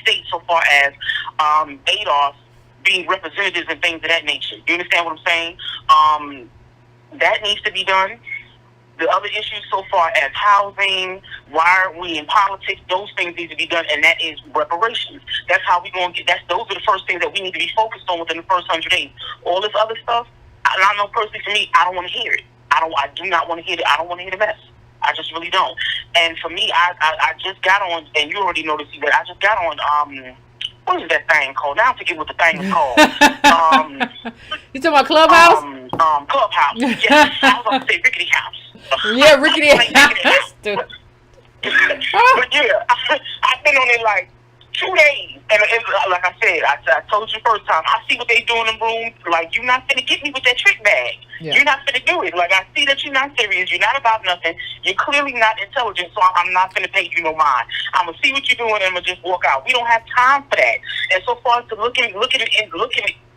states so far as ADOS being representatives and things of that nature? You understand what I'm saying? That needs to be done. The other issues so far as housing, why aren't we in politics, those things need to be done, and that is reparations. That's how we're going to get, those are the first things that we need to be focused on within the first 100 days. All this other stuff, I know personally for me, I don't want to hear it. I do not want to hear it. I don't want to hear the mess. I just really don't. And for me, I just got on, and you already noticed that I just got on, what is that thing called? Now I forget what the thing is called. You talking about Clubhouse? Clubhouse. Yes, I was going to say Rickety House. Yeah, Rickety House. But yeah, I've been on it like 2 days, and like I said, I told you first time, I see what they do in the room. Like, you're not finna get me with that trick bag. Yeah. You're not finna do it. Like, I see that you're not serious. You're not about nothing. You're clearly not intelligent, so I'm not finna pay you no mind. I'm gonna see what you're doing, and I'm gonna just walk out. We don't have time for that. And so far as to looking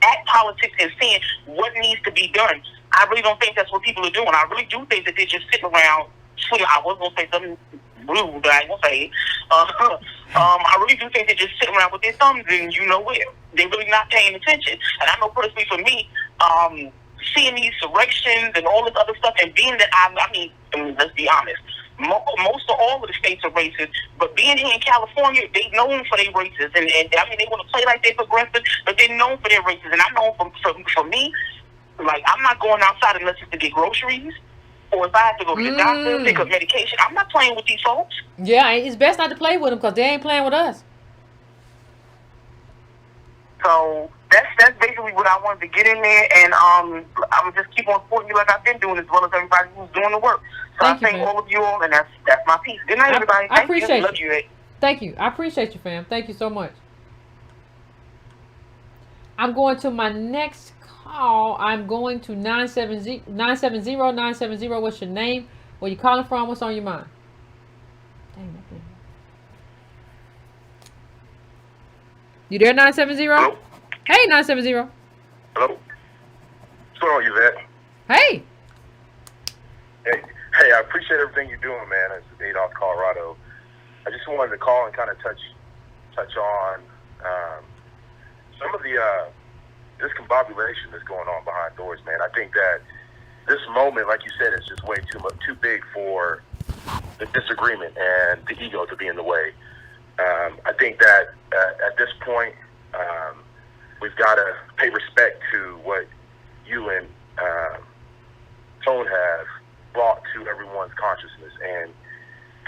at politics and seeing what needs to be done, I really don't think that's what people are doing. I really do think that they're just sitting around. I was gonna say something rude, but I ain't gonna say it. I really do think they're just sitting around with their thumbs in where. They're really not paying attention. And I know personally for me, seeing these insurrections and all this other stuff, and being that I mean, let's be honest, most of all of the states are racist, but being here in California, they're known for their racism. And I mean, they want to play like they're progressive, but they're known for their racism. And I know for me, like, I'm not going outside unless it's to get groceries, or if I have to go to the doctor, pick up medication. I'm not playing with these folks. Yeah, it's best not to play with them because they ain't playing with us. So that's basically what I wanted to get in there, and I'm just keep on supporting you like I've been doing, as well as everybody who's doing the work. So I thank all of you all, and that's my piece. Good night, everybody. I appreciate you. Love you. Thank you. I appreciate you, fam. Thank you so much. I'm going to my next call. I'm going to 970. What's your name? Where you calling from? What's on your mind? Dang, you there, 970? Hello? Hey, 970. Hello? What's going on, Yvette? Hey. Hey. Hey, I appreciate everything you're doing, man. It's Adolph, Colorado. I just wanted to call and kind of touch on some of the discombobulation that's going on behind doors, man. I think that this moment, like you said, is just way too big for the disagreement and the ego to be in the way. I think that at this point, we've got to pay respect to what you and Tone have brought to everyone's consciousness, and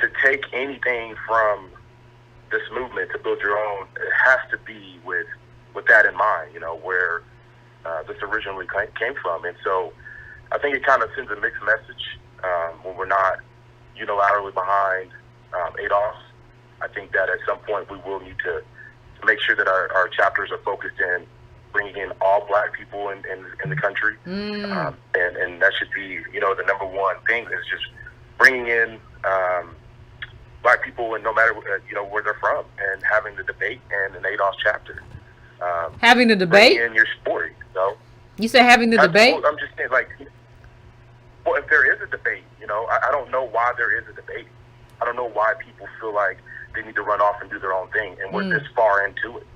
to take anything from this movement to build your own, it has to be with that in mind, you know, where this originally came from. And so I think it kind of sends a mixed message when we're not unilaterally behind ADOS. I think that at some point we will need to make sure that our chapters are focused in bringing in all Black people in the country. And that should be, the number one thing is just bringing in Black people, and no matter where they're from, and having the debate and an ADOS chapter. Having the debate? Bring in your story, You said having the debate? I'm just saying, well, if there is a debate, I don't know why there is a debate. I don't know why people feel like they need to run off and do their own thing, and we're this far into it.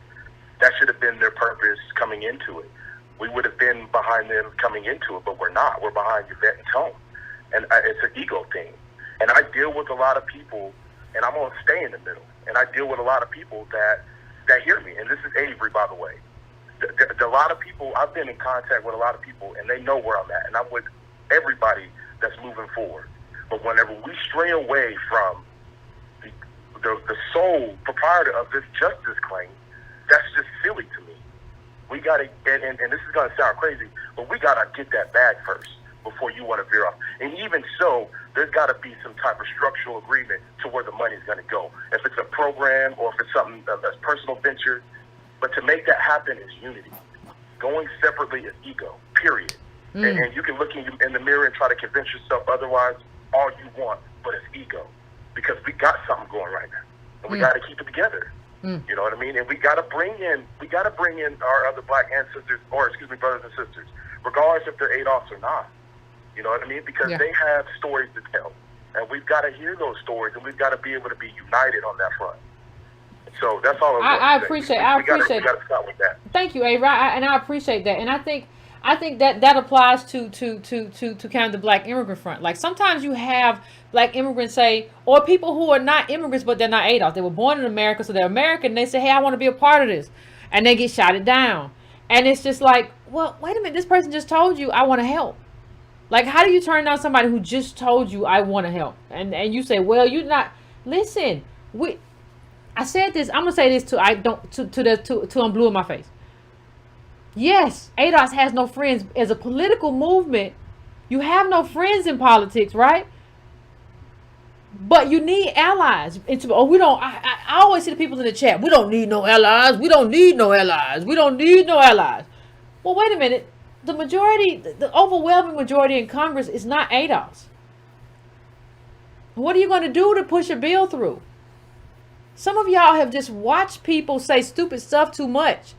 That should have been their purpose coming into it. We would have been behind them coming into it, but we're not. We're behind Yvette and Tone. And it's an ego thing. And I deal with a lot of people, and I'm going to stay in the middle, and I deal with a lot of people that hear me. And this is Avery, by the way. A lot of people, I've been in contact with a lot of people, and they know where I'm at. And I'm with everybody that's moving forward. But whenever we stray away from the sole proprietor of this justice claim, that's just silly to me. We got to, and this is going to sound crazy, but we got to get that bag first before you want to veer off. And even so, there's got to be some type of structural agreement to where the money's going to go. If it's a program or if it's something that's personal venture, but to make that happen is unity. Going separately is ego, period. And you can look in the mirror and try to convince yourself otherwise all you want, but it's ego. Because we got something going right now, and we got to keep it together. You know what I mean? And we got to bring in our other Black ancestors, or brothers and sisters, regardless if they're ADOS or not. You know what I mean? Because they have stories to tell, and we've got to hear those stories, and we've got to be able to be united on that front. So that's all I appreciate. We got to start with that. Thank you, Avery, and I appreciate that, and I think that applies to kind of the Black immigrant front. Like sometimes you have Black immigrants say, or people who are not immigrants but they're not ADOS. They were born in America, so they're American. And they say, hey, I want to be a part of this, and they get shot down. And it's just like, well, wait a minute, this person just told you I want to help. Like, how do you turn down somebody who just told you I want to help? And you say, well, you're not. Listen, I said this. I'm gonna say this till I'm blue in my face. Yes, ADOS has no friends. As a political movement, you have no friends in politics, right? But you need allies. We don't. I always see the people in the chat. We don't need no allies. We don't need no allies. We don't need no allies. Well, wait a minute. The majority, the overwhelming majority in Congress is not ADOS. What are you going to do to push a bill through? Some of y'all have just watched people say stupid stuff too much,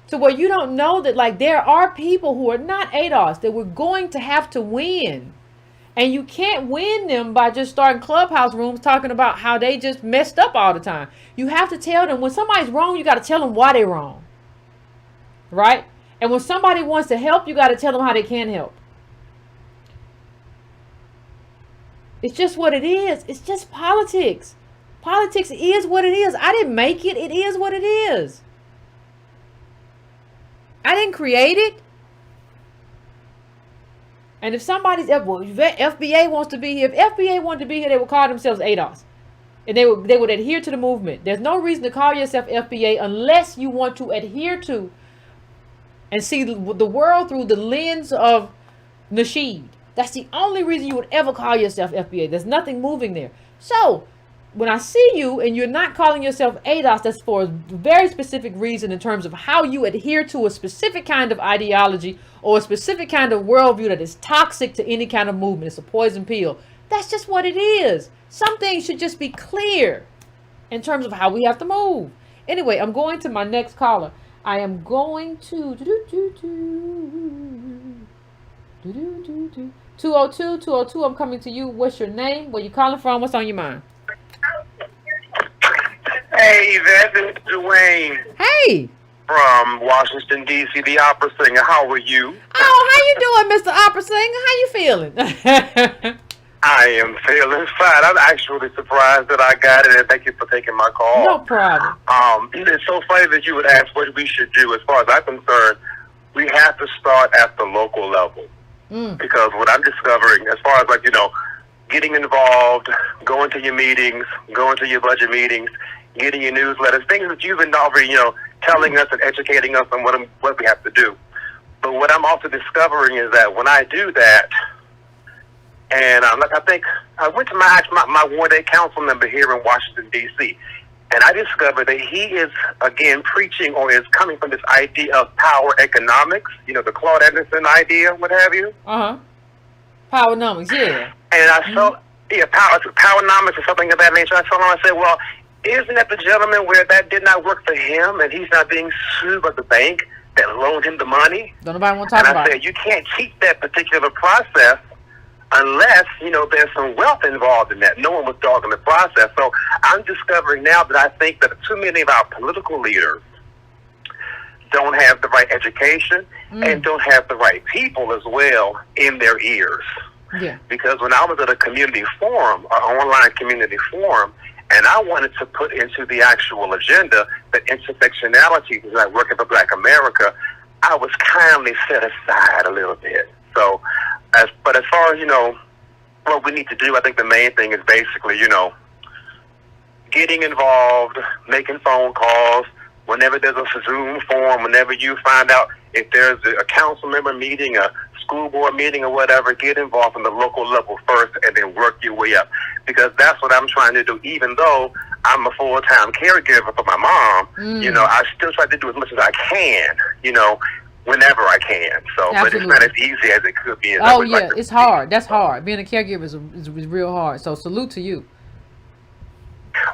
to where you don't know that, like, there are people who are not ADOS that we're going to have to win. And you can't win them by just starting Clubhouse rooms talking about how they just messed up all the time. You have to tell them when somebody's wrong, you got to tell them why they're wrong. Right? And when somebody wants to help, you got to tell them how they can help. It's just what it is. It's just politics. Politics is what it is. I didn't make it. It is what it is. I didn't create it. And if somebody's, well, if FBA wants to be here, if FBA wanted to be here, they would call themselves ADOS. And they would adhere to the movement. There's no reason to call yourself FBA unless you want to adhere to and see the world through the lens of Nasheed. That's the only reason you would ever call yourself FBA. There's nothing moving there. So when I see you and you're not calling yourself ADOS, that's for a very specific reason in terms of how you adhere to a specific kind of ideology or a specific kind of worldview that is toxic to any kind of movement. It's a poison pill. That's just what it is. Some things should just be clear in terms of how we have to move. Anyway, I'm going to my next caller. I am going to 202, I'm coming to you. What's your name? Where you calling from? What's on your mind? Hey, Yvette, this is Dwayne Hey. from Washington, D.C., the opera singer. How are you? Oh, how you doing, Mr. Opera Singer? How you feeling? I am feeling fine. I'm actually surprised that I got it, and thank you for taking my call. No problem. It's so funny that you would ask what we should do. As far as I'm concerned, we have to start at the local level. Because what I'm discovering, as far as getting involved, going to your meetings, going to your budget meetings, getting your newsletters, things that you've been already, telling us and educating us on what we have to do. But what I'm also discovering is that when I do that, and I think I went to my Ward 8 council member here in Washington, D.C., and I discovered that he is, again, preaching or is coming from this idea of power economics, the Claude Anderson idea, what have you. Powernomics, yeah. And I saw, powernomics or something of that nature. I saw him, I said, well, isn't that the gentleman where that did not work for him and he's not being sued by the bank that loaned him the money? Don't nobody want to talk about it. And I said, you can't keep that particular process unless, there's some wealth involved in that. No one was dogging the process. So I'm discovering now that I think that too many of our political leaders don't have the right education and don't have the right people as well in their ears. Yeah. Because when I was at a community forum, an online community forum, and I wanted to put into the actual agenda that intersectionality was not working for Black America, I was kindly set aside a little bit. So, but as far as, what we need to do, I think the main thing is basically, getting involved, making phone calls, whenever there's a Zoom forum, whenever you find out if there's a council member meeting, a school board meeting or whatever, get involved on the local level first and then work your way up. Because that's what I'm trying to do. Even though I'm a full-time caregiver for my mom, I still try to do as much as I can, whenever I can. So, Absolutely. But it's not as easy as it could be. Oh, yeah, it's hard. That's hard. Being a caregiver is real hard. So salute to you.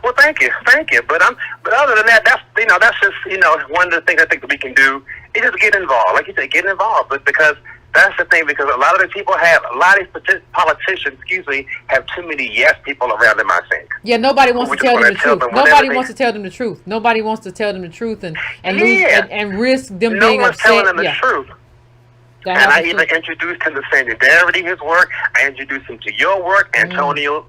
Well, thank you. But other than that, that's just one of the things I think that we can do is just get involved. Like you said, get involved. But because that's the thing, because a lot of these politicians, have too many yes people around them, I think. Yeah, nobody wants to tell them the truth. Nobody wants to tell them the truth. Nobody wants to tell them the truth and risk them being upset. No one's telling them the truth. And I even introduced him to Solidarity, his work. I introduced him to your work, Antonio,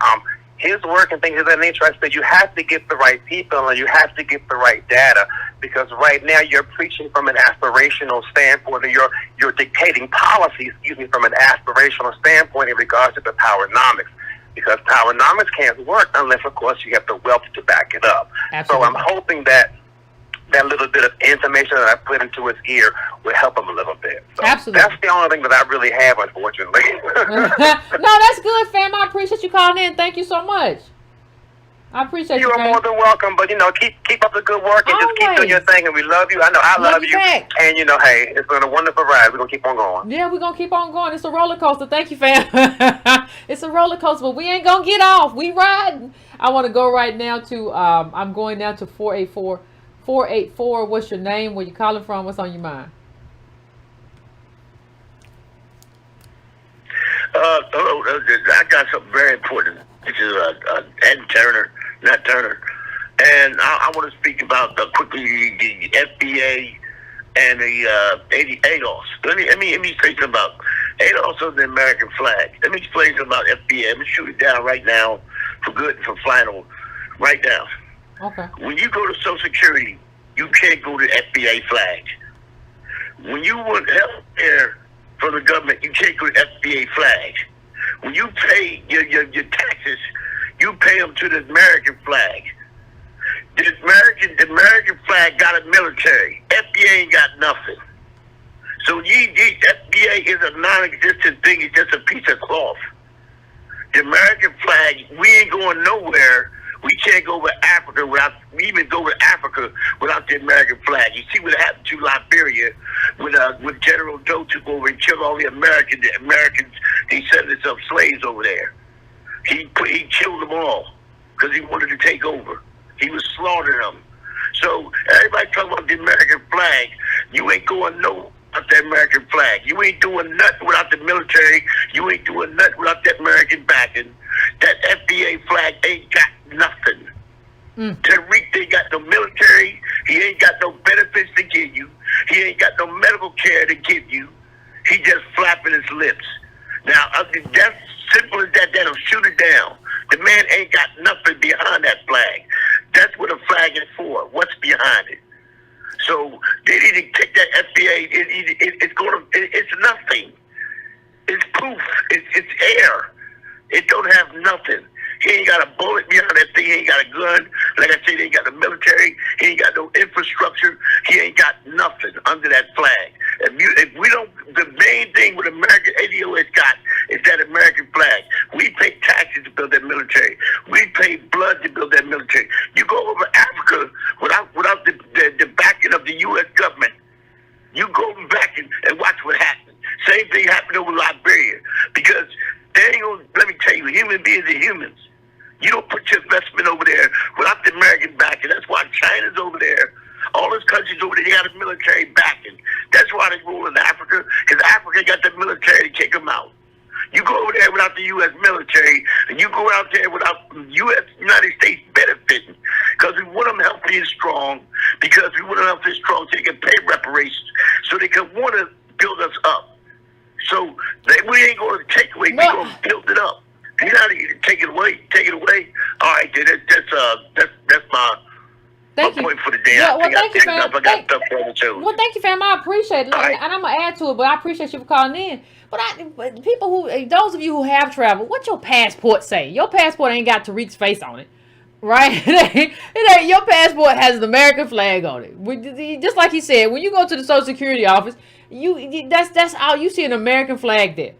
his work and things of that nature. I said, you have to get the right people and you have to get the right data, because right now you're preaching from an aspirational standpoint, or you're dictating policy, from an aspirational standpoint in regards to the powernomics, because powernomics can't work unless, of course, you have the wealth to back it up. Absolutely. So I'm hoping that little bit of information that I put into his ear will help him a little bit. So Absolutely. That's the only thing that I really have, unfortunately. No, that's good, fam. I appreciate you calling in. Thank you so much. I appreciate you. You are more than welcome, but keep up the good work and just keep doing your thing. And we love you. I know I love you. Back. And hey, it's been a wonderful ride. We're gonna keep on going. Yeah, we're gonna keep on going. It's a roller coaster. Thank you, fam. It's a roller coaster, but we ain't gonna get off. We riding. I want to go right now to I'm going now to 484. 484, what's your name? Where you calling from? What's on your mind? Hello, I got something very important. This is Ed Turner, not Turner. And I want to speak about quickly the FBA and the ADOS. Let me say something about ADOS is the American flag. Let me explain something about FBA. I'm going to shoot it down right now for good and for final right now. Okay. When you go to Social Security, you can't go to FBA flag. When you want health care from the government, you can't go to FBA flag. When you pay your taxes, you pay them to the American flag. The American flag got a military. FBA ain't got nothing. So FBA is a non-existent thing. It's just a piece of cloth. The American flag, we ain't going nowhere. We can't go to Africa without the American flag. You see what happened to Liberia when General Doe took over and killed all the Americans, descendants of slaves over there. He killed them all because he wanted to take over. He was slaughtering them. So everybody talking about the American flag. You ain't going no without the American flag. You ain't doing nothing without the military. You ain't doing nothing without that American backing. That FBA flag ain't got nothing. Tariq ain't got no military. He ain't got no benefits to give you. He ain't got no medical care to give you. He just flapping his lips. Now, that's simple as that. That'll shoot it down. The man ain't got nothing behind that flag. That's what a flag is for. What's behind it? So they need to take that FBA. It's nothing. It's poof. It's air. It don't have nothing. He ain't got a bullet behind that thing. He ain't got a gun. Like I said, he ain't got the military. He ain't got no infrastructure. He ain't got nothing under that flag. If we don't, the main thing with American ADO has got is that American flag. We pay taxes to build that military. We pay blood to build that military. You go over Africa without the backing of the U.S. government. You go back and watch what happened. Same thing happened over Liberia. Because they ain't gonna, let me tell you, human beings are humans. You don't put your investment over there without the American backing. That's why China's over there. All those countries over there, they got a military backing. That's why they rule in Africa, because Africa got the military to kick them out. You go over there without the U.S. military, and you go out there without United States benefiting, because we want them healthy and strong, because we want them healthy and strong so they can pay reparations, so they can want to build us up. So we ain't going to take away, we're going to build it up. You're not going to take it away. All right, that's my point for the day. Yeah, well, thank you, fam. I got stuff for the show. Well, thank you, fam. I appreciate it. Look, Right. and I'm going to add to it, but I appreciate you for calling in. But those of you who have traveled, what your passport say? Your passport ain't got Tariq's face on it. Right? It ain't. Your passport has an American flag on it. Just like he said, when you go to the Social Security office, that's all you see, an American flag there.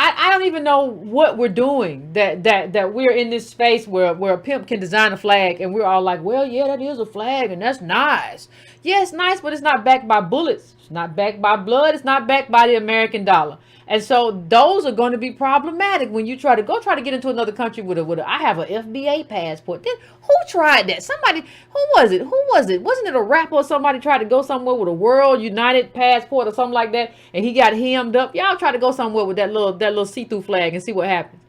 I don't even know what we're doing that we're in this space where a pimp can design a flag and we're all like, well, yeah, that is a flag and that's nice. Yeah, it's nice, but it's not backed by bullets. It's not backed by blood. It's not backed by the American dollar. And so those are going to be problematic when you try to get into another country with I have an FBA passport. Then who tried that? Somebody, who was it? Wasn't it a rapper or somebody tried to go somewhere with a World United passport or something like that, and he got hemmed up? Y'all try to go somewhere with that little see-through flag and see what happens.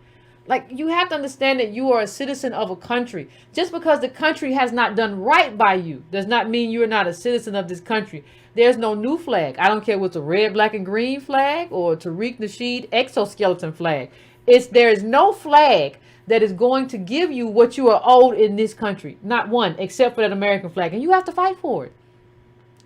Like, you have to understand that you are a citizen of a country. Just because the country has not done right by you does not mean you're not a citizen of this country. There's no new flag. I don't care if it's a red, black, and green flag or Tariq Nasheed exoskeleton flag. There is no flag that is going to give you what you are owed in this country. Not one, except for that American flag. And you have to fight for it.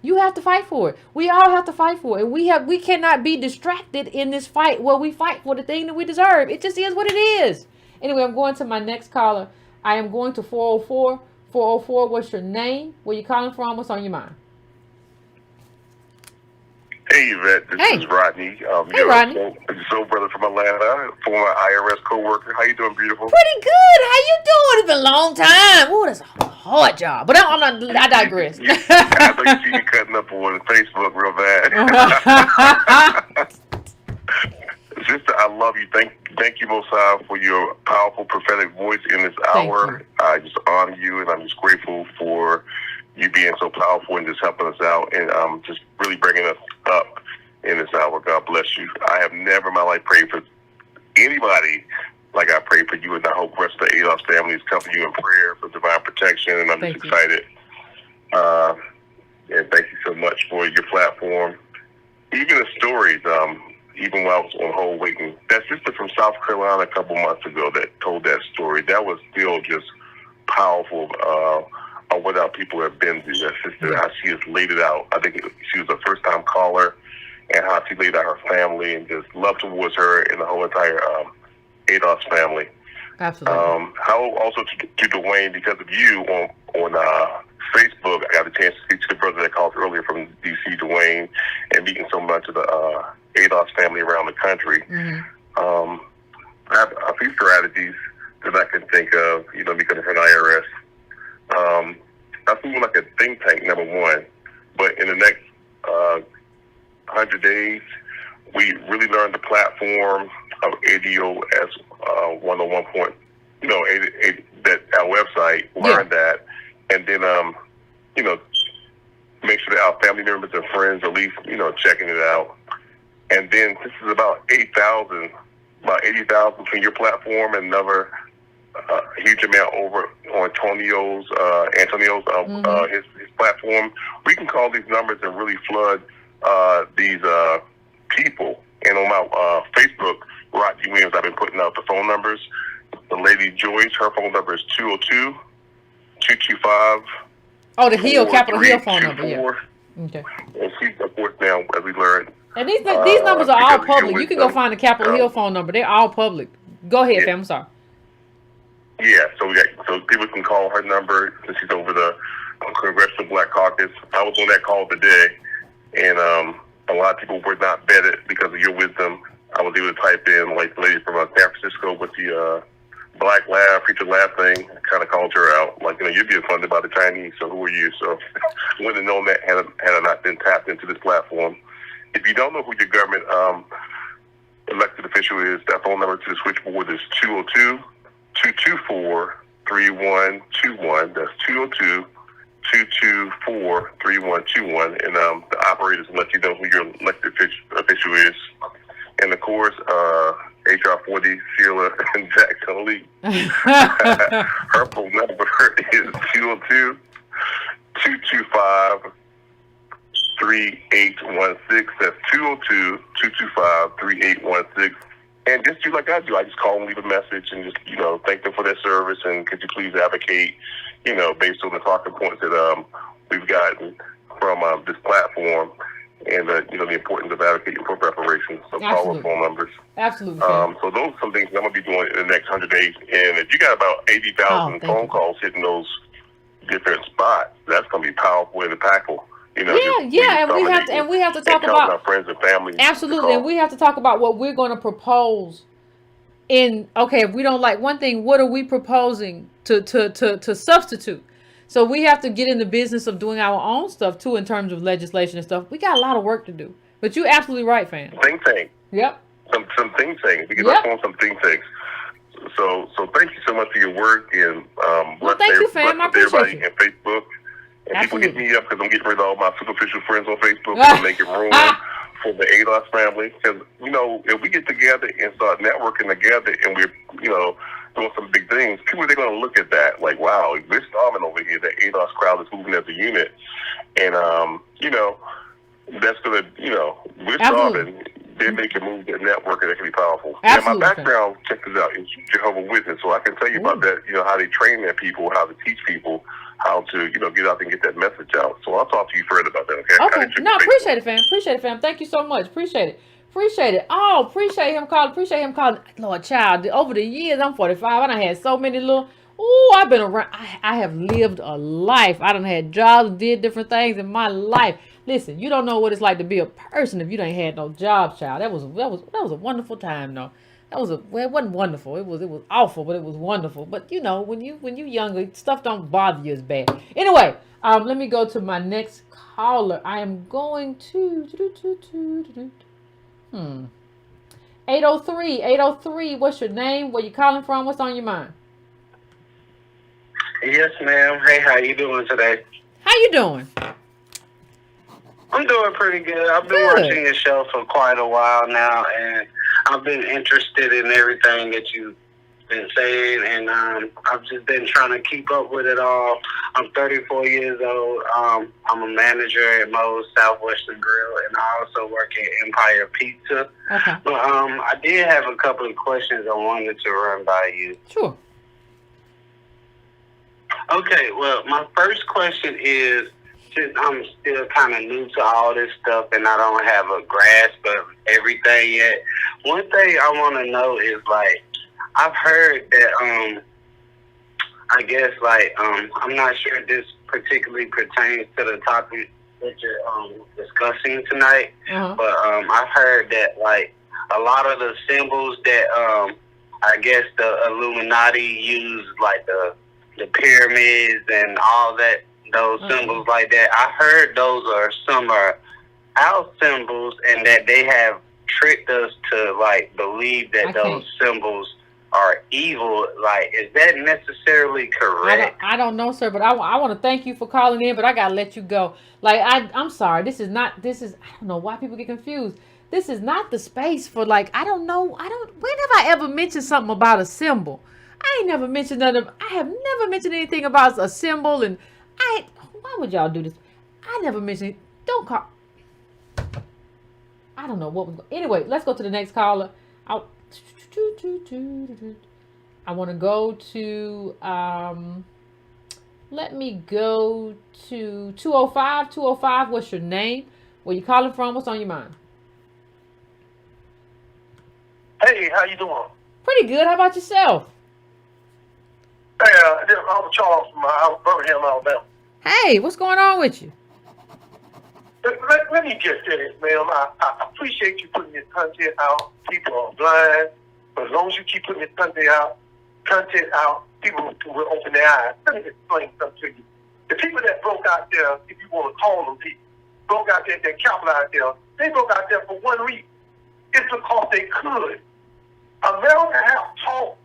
You have to fight for it. We all have to fight for it. And we cannot be distracted in this fight where we fight for the thing that we deserve. It just is what it is. Anyway, I'm going to my next caller. I am going to 404. 404, what's your name? Where you calling from? What's on your mind? Hey, Yvette, this is Rodney. Hey, Rodney. Soul brother from Atlanta, former IRS co-worker. How you doing, beautiful? Pretty good. How you doing? It's been a long time. Oh, that's a hard job. But I digress. I thought you see you cutting up on Facebook real bad. Sister, I love you. Thank you, Mosai, for your powerful prophetic voice in this hour. I just honor you, and I'm just grateful for you being so powerful and just helping us out, and just really bringing us up in this hour. God bless you. I have never in my life prayed for anybody like I prayed for you, and I hope the rest of the ADOS family is covering you in prayer for divine protection, and I'm just excited. And thank you so much for your platform. Even the stories, even while I was on hold waiting, that sister from South Carolina a couple months ago that told that story, that was still just powerful. On what our people have been through. That sister, how she has laid it out. I think she was a first-time caller, and how she laid out her family and just love towards her and the whole entire ADOS family. Absolutely. How also to Dwayne, because of you on Facebook, I got a chance to speak to the brother that called earlier from DC, Dwayne, and meeting so much of the ADOS family around the country. I have a few strategies that I can think of, because of an IRS. I feel like a think tank, number one, but in the next 100 days, we really learned the platform of ADOS 101 point, that our website learned that, and then Make sure that our family members and friends at least, checking it out. And then this is about 80,000 between your platform and another huge amount over on Antonio's his platform. We can call these numbers and really flood these people. And on my Facebook, Rocky Williams, I've been putting out the phone numbers. The lady Joyce, her phone number is 202-225. Oh, the Hill, Capitol Hill phone number, yeah. Okay. And she's, of course, now, as we learned. And these numbers are all public. You can go find the Capitol Hill phone number. They're all public. Go ahead, fam. I'm sorry. Yeah, so people can call her number since she's over the Congressional Black Caucus. I was on that call today, and a lot of people were not vetted because of your wisdom. I was able to type in, like the lady from San Francisco with the black laugh, preacher laugh thing, kind of called her out. Like, you're being funded by the Chinese, so who are you? So I wouldn't have known that had I not been tapped into this platform. If you don't know who your government elected official is, that phone number to the switchboard is 202-224-3121. That's 202-224-3121. And the operators will let you know who your elected official is. And, of course, HR 40, Sheila, and Jack Tony. Her phone number is 202-225-3816. That's 202-225-3816. And just do like I do. I just call and leave a message and just, thank them for their service. And could you please advocate, based on the talking points that we've gotten from this platform. And, the importance of advocating for reparations. So call our phone numbers. Absolutely. So those are some things I'm going to be doing in the next 100 days. And if you got about 80,000 phone calls hitting those different spots, that's going to be powerful and impactful. And we have to talk about our friends and family. Absolutely. And we have to talk about what we're going to propose if we don't like one thing, what are we proposing to substitute? So we have to get in the business of doing our own stuff too in terms of legislation and stuff. We got a lot of work to do. But you're absolutely right, fam. Think tank. Yep. Some think tanks. We get up on some think tanks. So thank you so much for your work and thank you, fam. I appreciate you. And Facebook. And absolutely. People hit me up because I'm getting rid of all my superficial friends on Facebook and making room for the ADOS family. Because if we get together and start networking together and we're doing some big things, people, they're going to look at that like, wow, we're starving over here. The ADOS crowd is moving as a unit. And, that's going to, we're starving. They're making moves at networking that can be powerful. Absolutely. And my background, check this out, is Jehovah's Witness. So I can tell you about that, how they train their people, how to teach people how to, get out and get that message out. So I'll talk to you further about that, okay? Okay. No, appreciate it, fam. Appreciate it, fam. Thank you so much. Appreciate it. Oh, appreciate him calling. Lord, child, over the years, I'm 45. I done had so many I've been around. I have lived a life. I done had jobs, did different things in my life. Listen, you don't know what it's like to be a person if you done had no job, child. That was a wonderful time, though. It wasn't wonderful. It was awful, but it was wonderful. But when you younger, stuff don't bother you as bad. Anyway, let me go to my next caller. I am going to 803. What's your name? Where you calling from? What's on your mind? Yes, ma'am. Hey, how you doing today? How you doing? I'm doing pretty good. I've been watching your show for quite a while now, and I've been interested in everything that you've been saying, and I've just been trying to keep up with it all. I'm 34 years old. I'm a manager at Moe's Southwestern Grill, and I also work at Empire Pizza. Okay. But I did have a couple of questions I wanted to run by you. Sure. Okay, well, my first question is, since I'm still kind of new to all this stuff and I don't have a grasp of everything yet, one thing I want to know is, like, I've heard that, I guess, like, I'm not sure if this particularly pertains to the topic that you're discussing tonight, but I've heard that, like, a lot of the symbols that, I guess, the Illuminati use, like the pyramids and all that, those symbols like that, I heard those are some are our symbols and that they have tricked us to, like, believe that those symbols are evil, like, is that necessarily correct? I don't know, sir, but I want to thank you for calling in, but I gotta let you go. Like I'm sorry. This is I don't know why people get confused. This is not the space for, like, I don't know. When have I ever mentioned something about a symbol? I ain't never mentioned I have never mentioned anything about a symbol, and why would y'all do this? I never mentioned. Don't call. I don't know what was. Anyway, let's go to the next caller. I want to go to. Let me go to 205. 205. What's your name? Where you calling from? What's on your mind? Hey, how you doing? Pretty good. How about yourself? Hey, I'm Charles from Birmingham, Alabama. Hey, what's going on with you? Let me just say this, ma'am. I appreciate you putting your content out. People are blind, but as long as you keep putting your content out, people will open their eyes. Let me explain something to you. The people that broke out there, if you want to call them people, broke out there, that capital out there, they broke out there for one reason. It's because they could. America has taught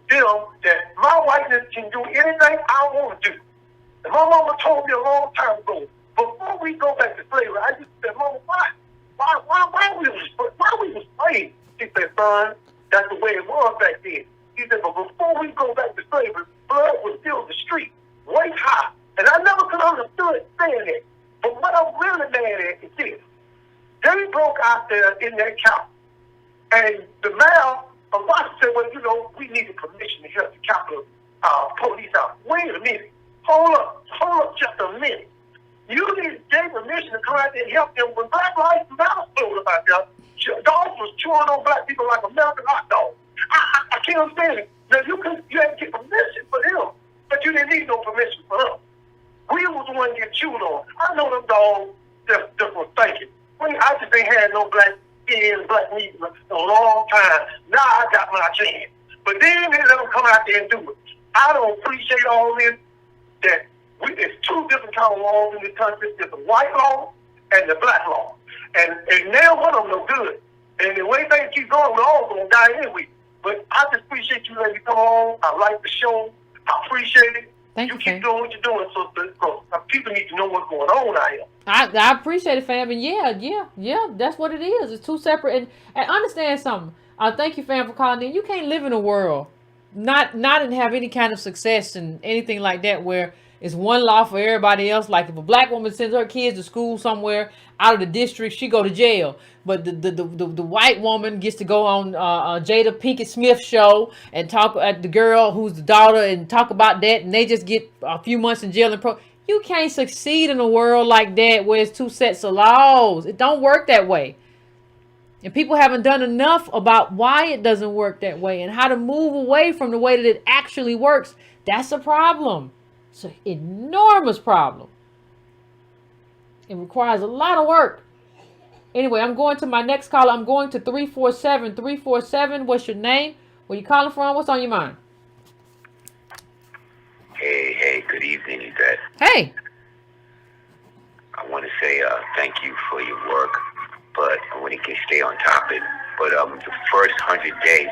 them that my whiteness can do anything I want to do. And my mama told me a long time ago, before we go back to slavery, I used to say, Mama, why we was slaves? She said, son, that's the way it was back then. He said, but before we go back to slavery, blood would fill the street, waist high. And I never could understood saying that. But what I'm really mad at is this. They broke out there in that camp. And the mayor of Washington said, well, we needed permission to help the Capitol police out. Wait a minute. Hold up just a minute. You need to get permission to come out there and help them when Black Lives Matter flowed up out there. Dogs was chewing on black people like American hot dogs. I can't understand it. Now, you had to get permission for them, but you didn't need no permission for them. We was the one get chewed on. I know them dogs just was thinking. I just ain't had no black skin, black meat in a long time. Now I got my chance. But then they let them come out there and do it. I don't appreciate all this. That it's two different kind of laws in this country. There's the white law and the black law. And now one of them no good. And the way things keep going, we're all going to die anyway. But I just appreciate you letting me come on. I like the show. I appreciate it. Thank you, keep doing what you're doing, so people need to know what's going on out here. I appreciate it, fam. And yeah, that's what it is. It's two separate. And understand something. Thank you, fam, for calling in. You can't live in a world not and have any kind of success and anything like that where it's one law for everybody else. Like if a black woman sends her kids to school somewhere out of the district, she go to jail. But the white woman gets to go on Jada Pinkett Smith show and talk at the girl who's the daughter and talk about that, and they just get a few months in jail and You can't succeed in a world like that where it's two sets of laws. It don't work that way. And people haven't done enough about why it doesn't work that way and how to move away from the way that it actually works. That's a problem. It's an enormous problem. It requires a lot of work. Anyway, I'm going to my next caller. I'm going to 347. 347, what's your name? Where you calling from? What's on your mind? Hey, good evening, Yvette. Hey. I want to say thank you for your work, but I want to stay on topic. But the first 100 days,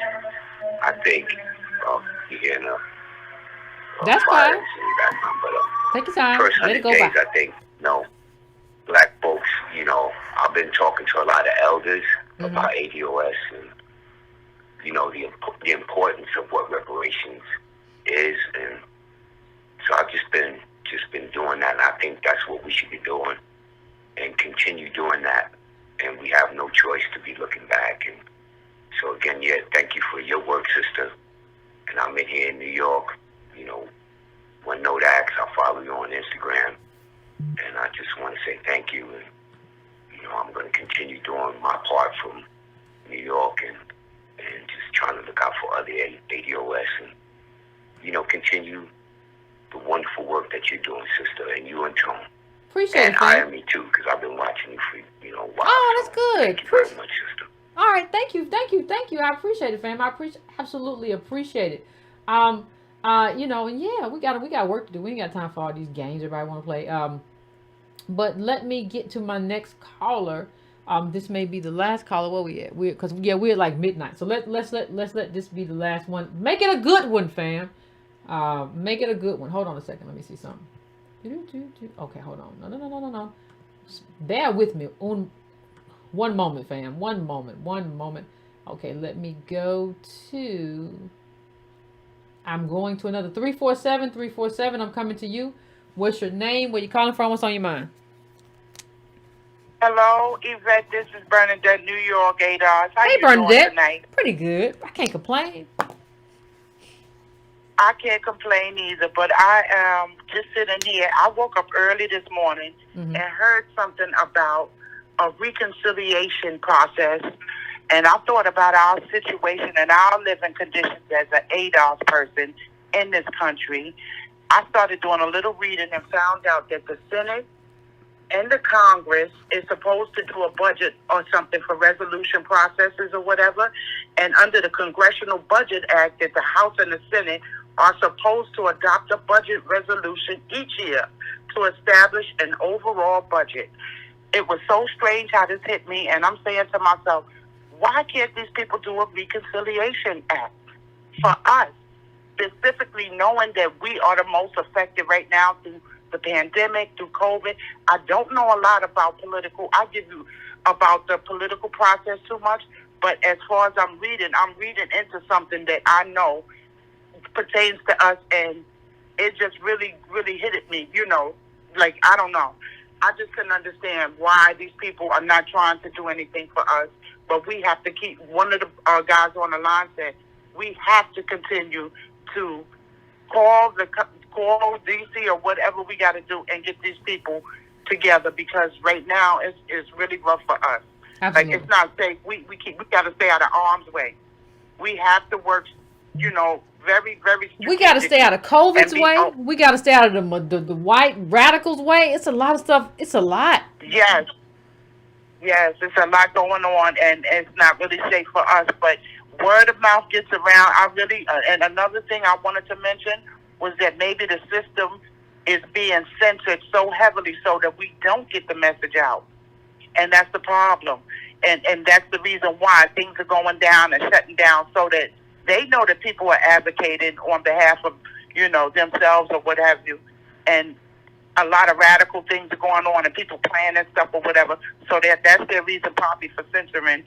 I think you're hearing that's fine. But, take your time. First 100 Let it go days, by. I think, black folks, I've been talking to a lot of elders about ADOS and, the importance of what reparations is. And so I've just been doing that, and I think that's what we should be doing and continue doing that. And we have no choice to be looking back. And so again, thank you for your work, sister. And I'm in here in New York, One Note Acts. I'll follow you on Instagram. And I just want to say thank you. And, I'm going to continue doing my part from New York and just trying to look out for other ADOS and, continue the wonderful work that you're doing, sister, and you and Tone. Appreciate and it. hire me too, because I've been watching you for a while. Oh, that's good. Thank you very much, sister. All right, thank you. I appreciate it, fam. I absolutely appreciate it. And yeah, we got work to do. We ain't got time for all these games everybody want to play. But let me get to my next caller. This may be the last caller. Where we at? We're like midnight. So let's let this be the last one. Make it a good one, fam. Make it a good one. Hold on a second. Let me see something. Okay, hold on. No. Bear with me on one moment, fam. One moment. Okay, let me go to. I'm going to another 347. I'm coming to you. What's your name? Where you calling from? What's on your mind? Hello, Yvette. This is Bernadette, New York, ADOS. How Hey, you doing Bernadette. tonight? Pretty good. I can't complain. I can't complain either, but I am just sitting here. I woke up early this morning and heard something about a reconciliation process, and I thought about our situation and our living conditions as an ADOS person in this country. I started doing a little reading and found out that the Senate and the Congress is supposed to do a budget or something for resolution processes or whatever. And under the Congressional Budget Act, that the House and the Senate are supposed to adopt a budget resolution each year to establish an overall budget. It was so strange how this hit me, and I'm saying to myself, why can't these people do a reconciliation act for us, specifically knowing that we are the most affected right now through the pandemic, through COVID? I don't know a lot about political. I give you about the political process too much, but as far as I'm reading into something that I know pertains to us, and it just really, really hit at me, like, I don't know. I just couldn't understand why these people are not trying to do anything for us, but we have to keep, one of the guys on the line said, we have to continue to call DC or whatever we got to do and get these people together, because right now it's really rough for us. Absolutely. Like, it's not safe. We got to stay out of harm's way. We have to work, very, very. We got to stay out of COVID's way. We got to stay out of the white radicals' way. It's a lot of stuff. It's a lot. Yes, it's a lot going on, and it's not really safe for us. But word of mouth gets around. And another thing I wanted to mention was that maybe the system is being censored so heavily so that we don't get the message out. And that's the problem. And that's the reason why things are going down and shutting down, so that they know that people are advocating on behalf of, themselves or what have you. And a lot of radical things are going on and people planning stuff or whatever. So that's their reason probably for censoring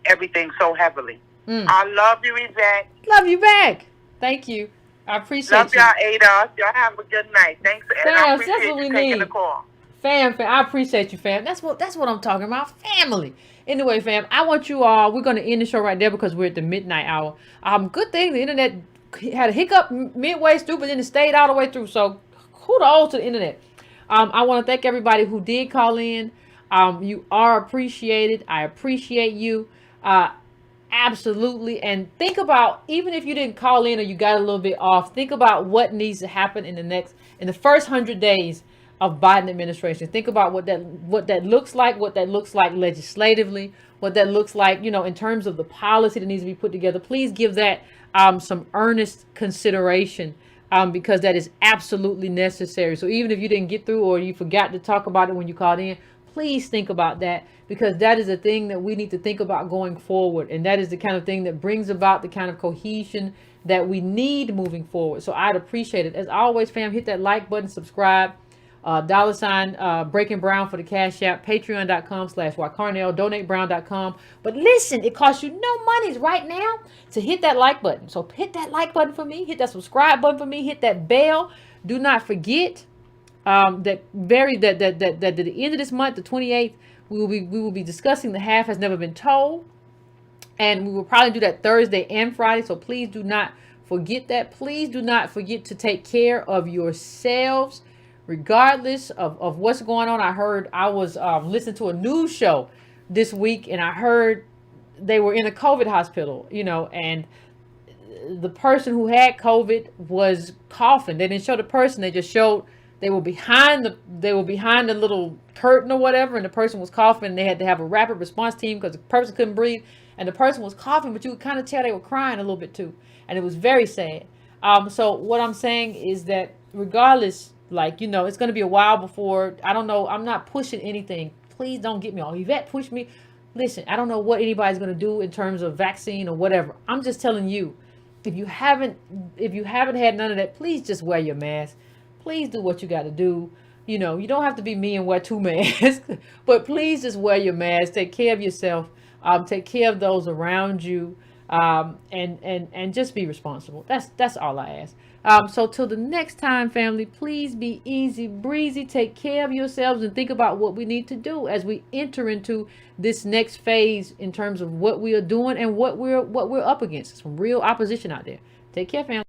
everything so heavily. I love you, Yvette. Love you back. Thank you. I appreciate Love y'all, ADOS. Y'all have a good night. Thanks. And I appreciate you taking the call. Fam, I appreciate you, fam. That's what I'm talking about. Family. Anyway, fam, I want you all, we're going to end the show right there because we're at the midnight hour. Good thing the internet had a hiccup midway through, but then it stayed all the way through. So kudos to the internet. I want to thank everybody who did call in. You are appreciated. I appreciate you. Absolutely. And think about, even if you didn't call in or you got a little bit off, think about what needs to happen in the first 100 days of Biden administration. Think about what that looks like legislatively, what that looks like, in terms of the policy that needs to be put together. Please give that some earnest consideration, because that is absolutely necessary. So even if you didn't get through or you forgot to talk about it when you called in, please think about that, because that is a thing that we need to think about going forward. And that is the kind of thing that brings about the kind of cohesion that we need moving forward. So I'd appreciate it. As always, fam, hit that like button, subscribe, $ Breaking Brown for the Cash App, patreon.com/YCarnell, donatebrown.com. But listen, it costs you no monies right now to hit that like button. So hit that like button for me, hit that subscribe button for me, hit that bell. Do not forget that at the end of this month, the 28th, we will be discussing The Half Has Never Been Told, and we will probably do that Thursday and Friday. So please do not forget that. Please do not forget to take care of yourselves, regardless of what's going on. I was listening to a news show this week, and I heard they were in a COVID hospital, and the person who had COVID was coughing. They didn't show the person; they just showed they were behind the little curtain or whatever, and the person was coughing. And they had to have a rapid response team because the person couldn't breathe, and the person was coughing, but you could kind of tell they were crying a little bit too, and it was very sad. So what I'm saying is that regardless, it's going to be a while before, I don't know, I'm not pushing anything. please don't get me all. Yvette pushed me. Listen, I don't know what anybody's going to do in terms of vaccine or whatever. I'm just telling you, if you haven't had none of that, please just wear your mask. Please do what you got to do. You know, you don't have to be me and wear 2 masks, but please just wear your mask. Take care of yourself. Take care of those around you, and just be responsible. That's all I ask. So till the next time, family, please be easy breezy. Take care of yourselves and think about what we need to do as we enter into this next phase in terms of what we are doing and what we're up against. Some real opposition out there. Take care, family.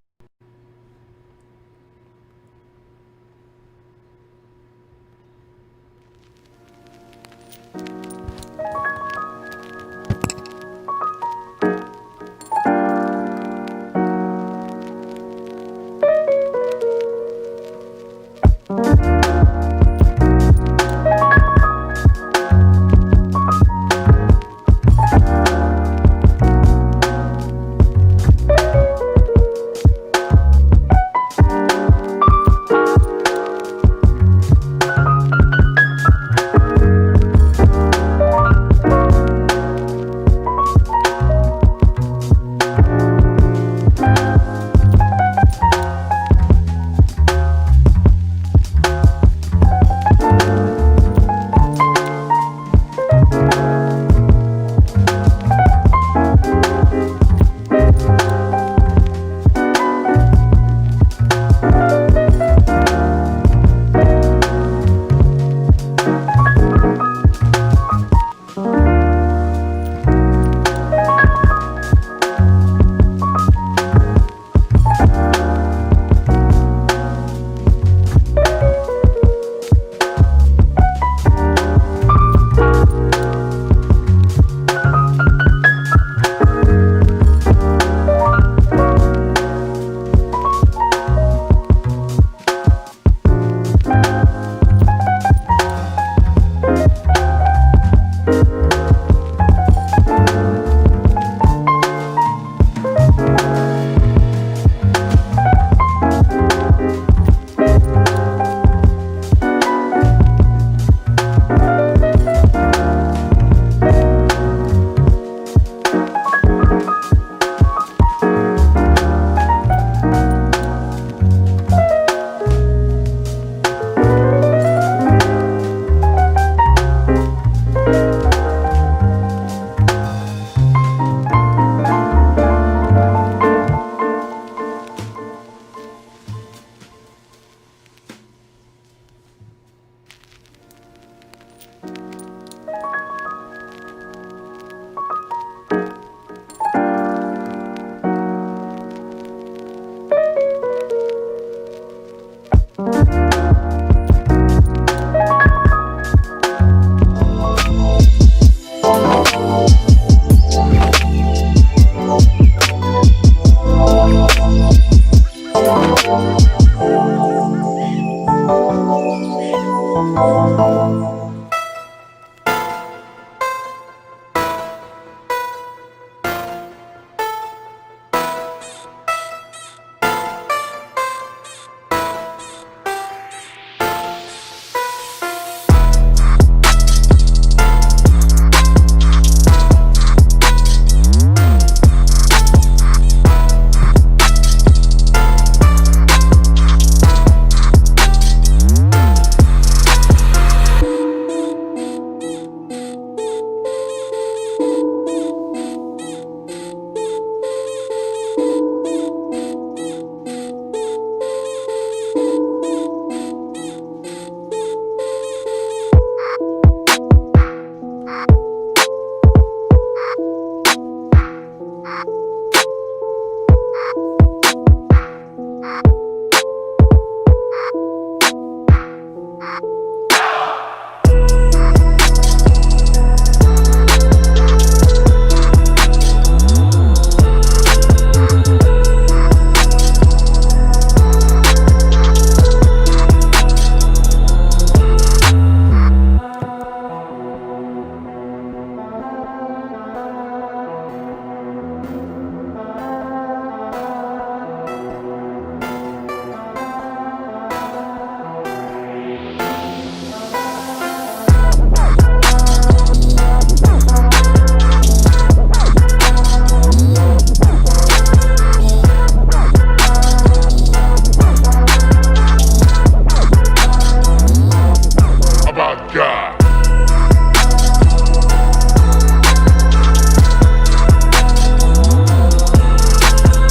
Thank you.